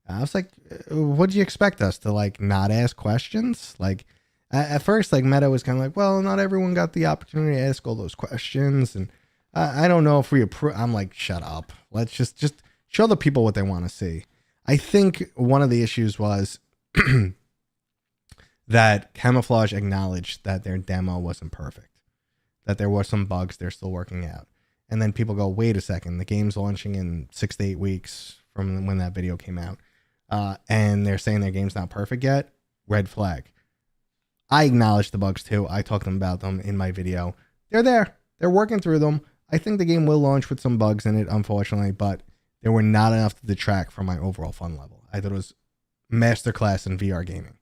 I was like, what do you expect us to like not ask questions? Like at first, like Meta was kind of like, well, not everyone got the opportunity to ask all those questions, and I don't know if we approve. I'm like, shut up. Let's just show the people what they want to see. I think one of the issues was that Camouflage acknowledged that their demo wasn't perfect, that there were some bugs they're still working out. And then people go, wait a second, the game's launching in 6 to 8 weeks from when that video came out. And they're saying their game's not perfect yet. Red flag. I acknowledge the bugs too. I talked about them in my video. They're there. They're working through them. I think the game will launch with some bugs in it, unfortunately, but they were not enough to detract from my overall fun level. I thought it was masterclass in VR gaming.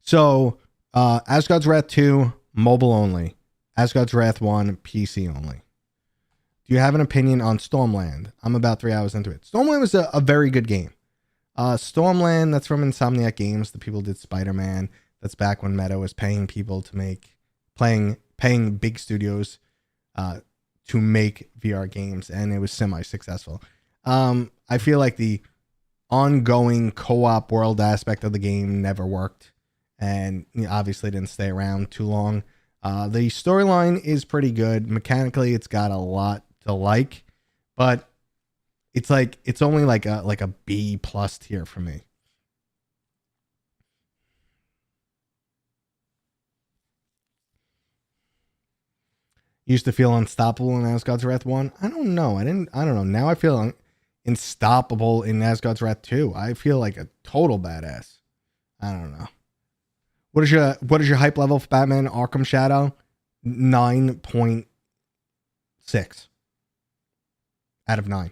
So, Asgard's Wrath 2, mobile only. Asgard's Wrath 1, PC only. Do you have an opinion on Stormland? I'm about 3 hours into it. Stormland was a very good game. Stormland, that's from Insomniac Games. The people did Spider-Man. That's back when Meta was paying people to paying big studios to make VR games, and it was semi-successful. I feel like the ongoing co-op world aspect of the game never worked, and obviously didn't stay around too long. The storyline is pretty good. Mechanically, it's got a lot to like, but it's only like a B+ tier for me. Used to feel unstoppable in Asgard's Wrath 1. I don't know. I don't know. Now I feel unstoppable in Asgard's Wrath 2. I feel like a total badass. I don't know. What is your hype level for Batman Arkham Shadow? 9.6 out of 9.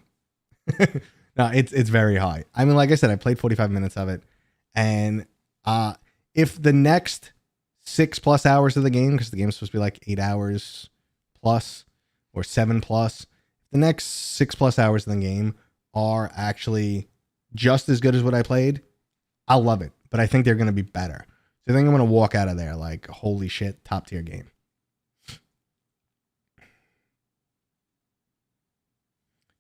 No, it's very high. I mean, like I said, I played 45 minutes of it, and if the next 6+ hours of the game, because the game's supposed to be like 8 hours plus or 7+, the next 6+ hours of the game are actually just as good as what I played, I'll love it. But I think they're going to be better. So I think I'm going to walk out of there like, holy shit, top tier game.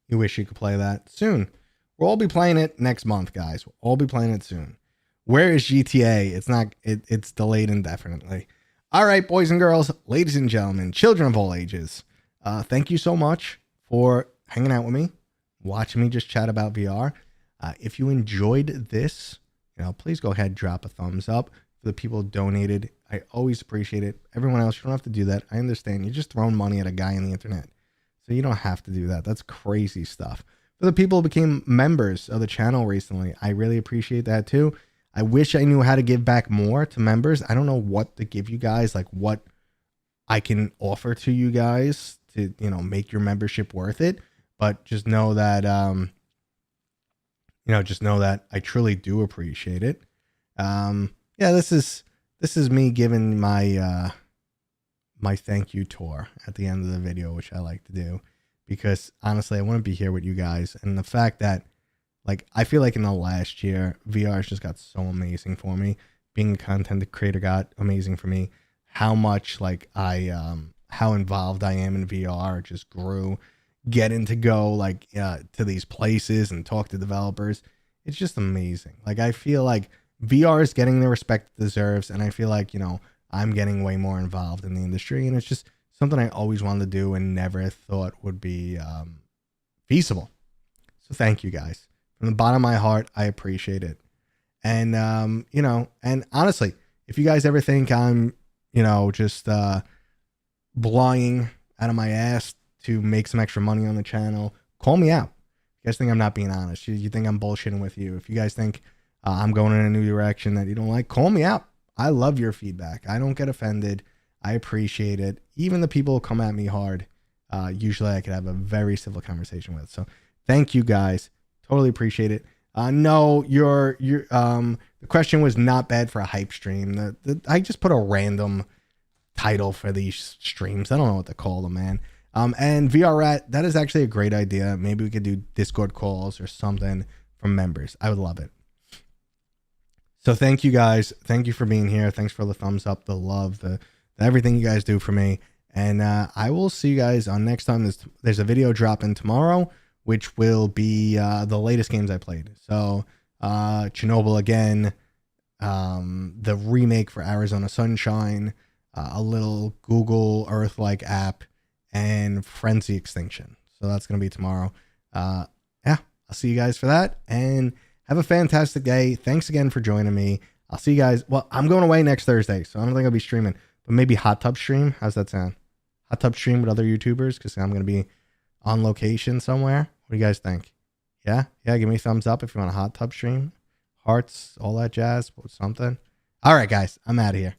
You wish you could play that soon. We'll all be playing it next month, guys. We'll all be playing it soon. Where is GTA? It's delayed indefinitely. All right, boys and girls, ladies and gentlemen, children of all ages. Thank you so much for hanging out with me, watching me just chat about VR. If you enjoyed this, please go ahead, drop a thumbs up. For the people who donated, I always appreciate it. Everyone else, you don't have to do that. I understand. You're just throwing money at a guy on the internet. So you don't have to do that. That's crazy stuff. For the people who became members of the channel recently, I really appreciate that too. I wish I knew how to give back more to members. I don't know what to give you guys, like what I can offer to you guys to, make your membership worth it. But just know that, just know that I truly do appreciate it. Yeah, this is me giving my my thank you tour at the end of the video, which I like to do because honestly, I want to be here with you guys. And the fact that I feel like in the last year, VR has just got so amazing for me. Being a content creator got amazing for me. How much how involved I am in VR just grew. Getting to go to these places and talk to developers. It's just amazing. Like, I feel like VR is getting the respect it deserves, and I feel like, you know, I'm getting way more involved in the industry, and it's just something I always wanted to do and never thought would be feasible. So thank you guys. From the bottom of my heart, I appreciate it. And, you know, and honestly, if you guys ever think I'm, you know, just blowing out of my ass to make some extra money on the channel, call me out. You guys think I'm not being honest. You think I'm bullshitting with you. If you guys think I'm going in a new direction that you don't like, call me out. I love your feedback. I don't get offended. I appreciate it. Even the people who come at me hard, usually I could have a very civil conversation with. So thank you guys. Totally appreciate it. No, the question was not bad for a hype stream. I just put a random title for these streams. I don't know what to call them, man. And VR Rat, that is actually a great idea. Maybe we could do Discord calls or something from members. I would love it. So thank you guys. Thank you for being here. Thanks for the thumbs up, the love, the everything you guys do for me. And I will see you guys on next time. There's a video dropping tomorrow, which will be the latest games I played. So Chernobyl again, the remake for Arizona Sunshine, a little Google Earth-like app, and Frenzy Extinction. So that's going to be tomorrow. Yeah, I'll see you guys for that. And have a fantastic day. Thanks again for joining me. I'll see you guys. Well, I'm going away next Thursday, so I don't think I'll be streaming. But maybe hot tub stream. How's that sound? Hot tub stream with other YouTubers, because I'm going to be on location somewhere. What do you guys think? Yeah? Yeah, give me a thumbs up if you want a hot tub stream. Hearts, all that jazz, something. All right, guys, I'm out of here.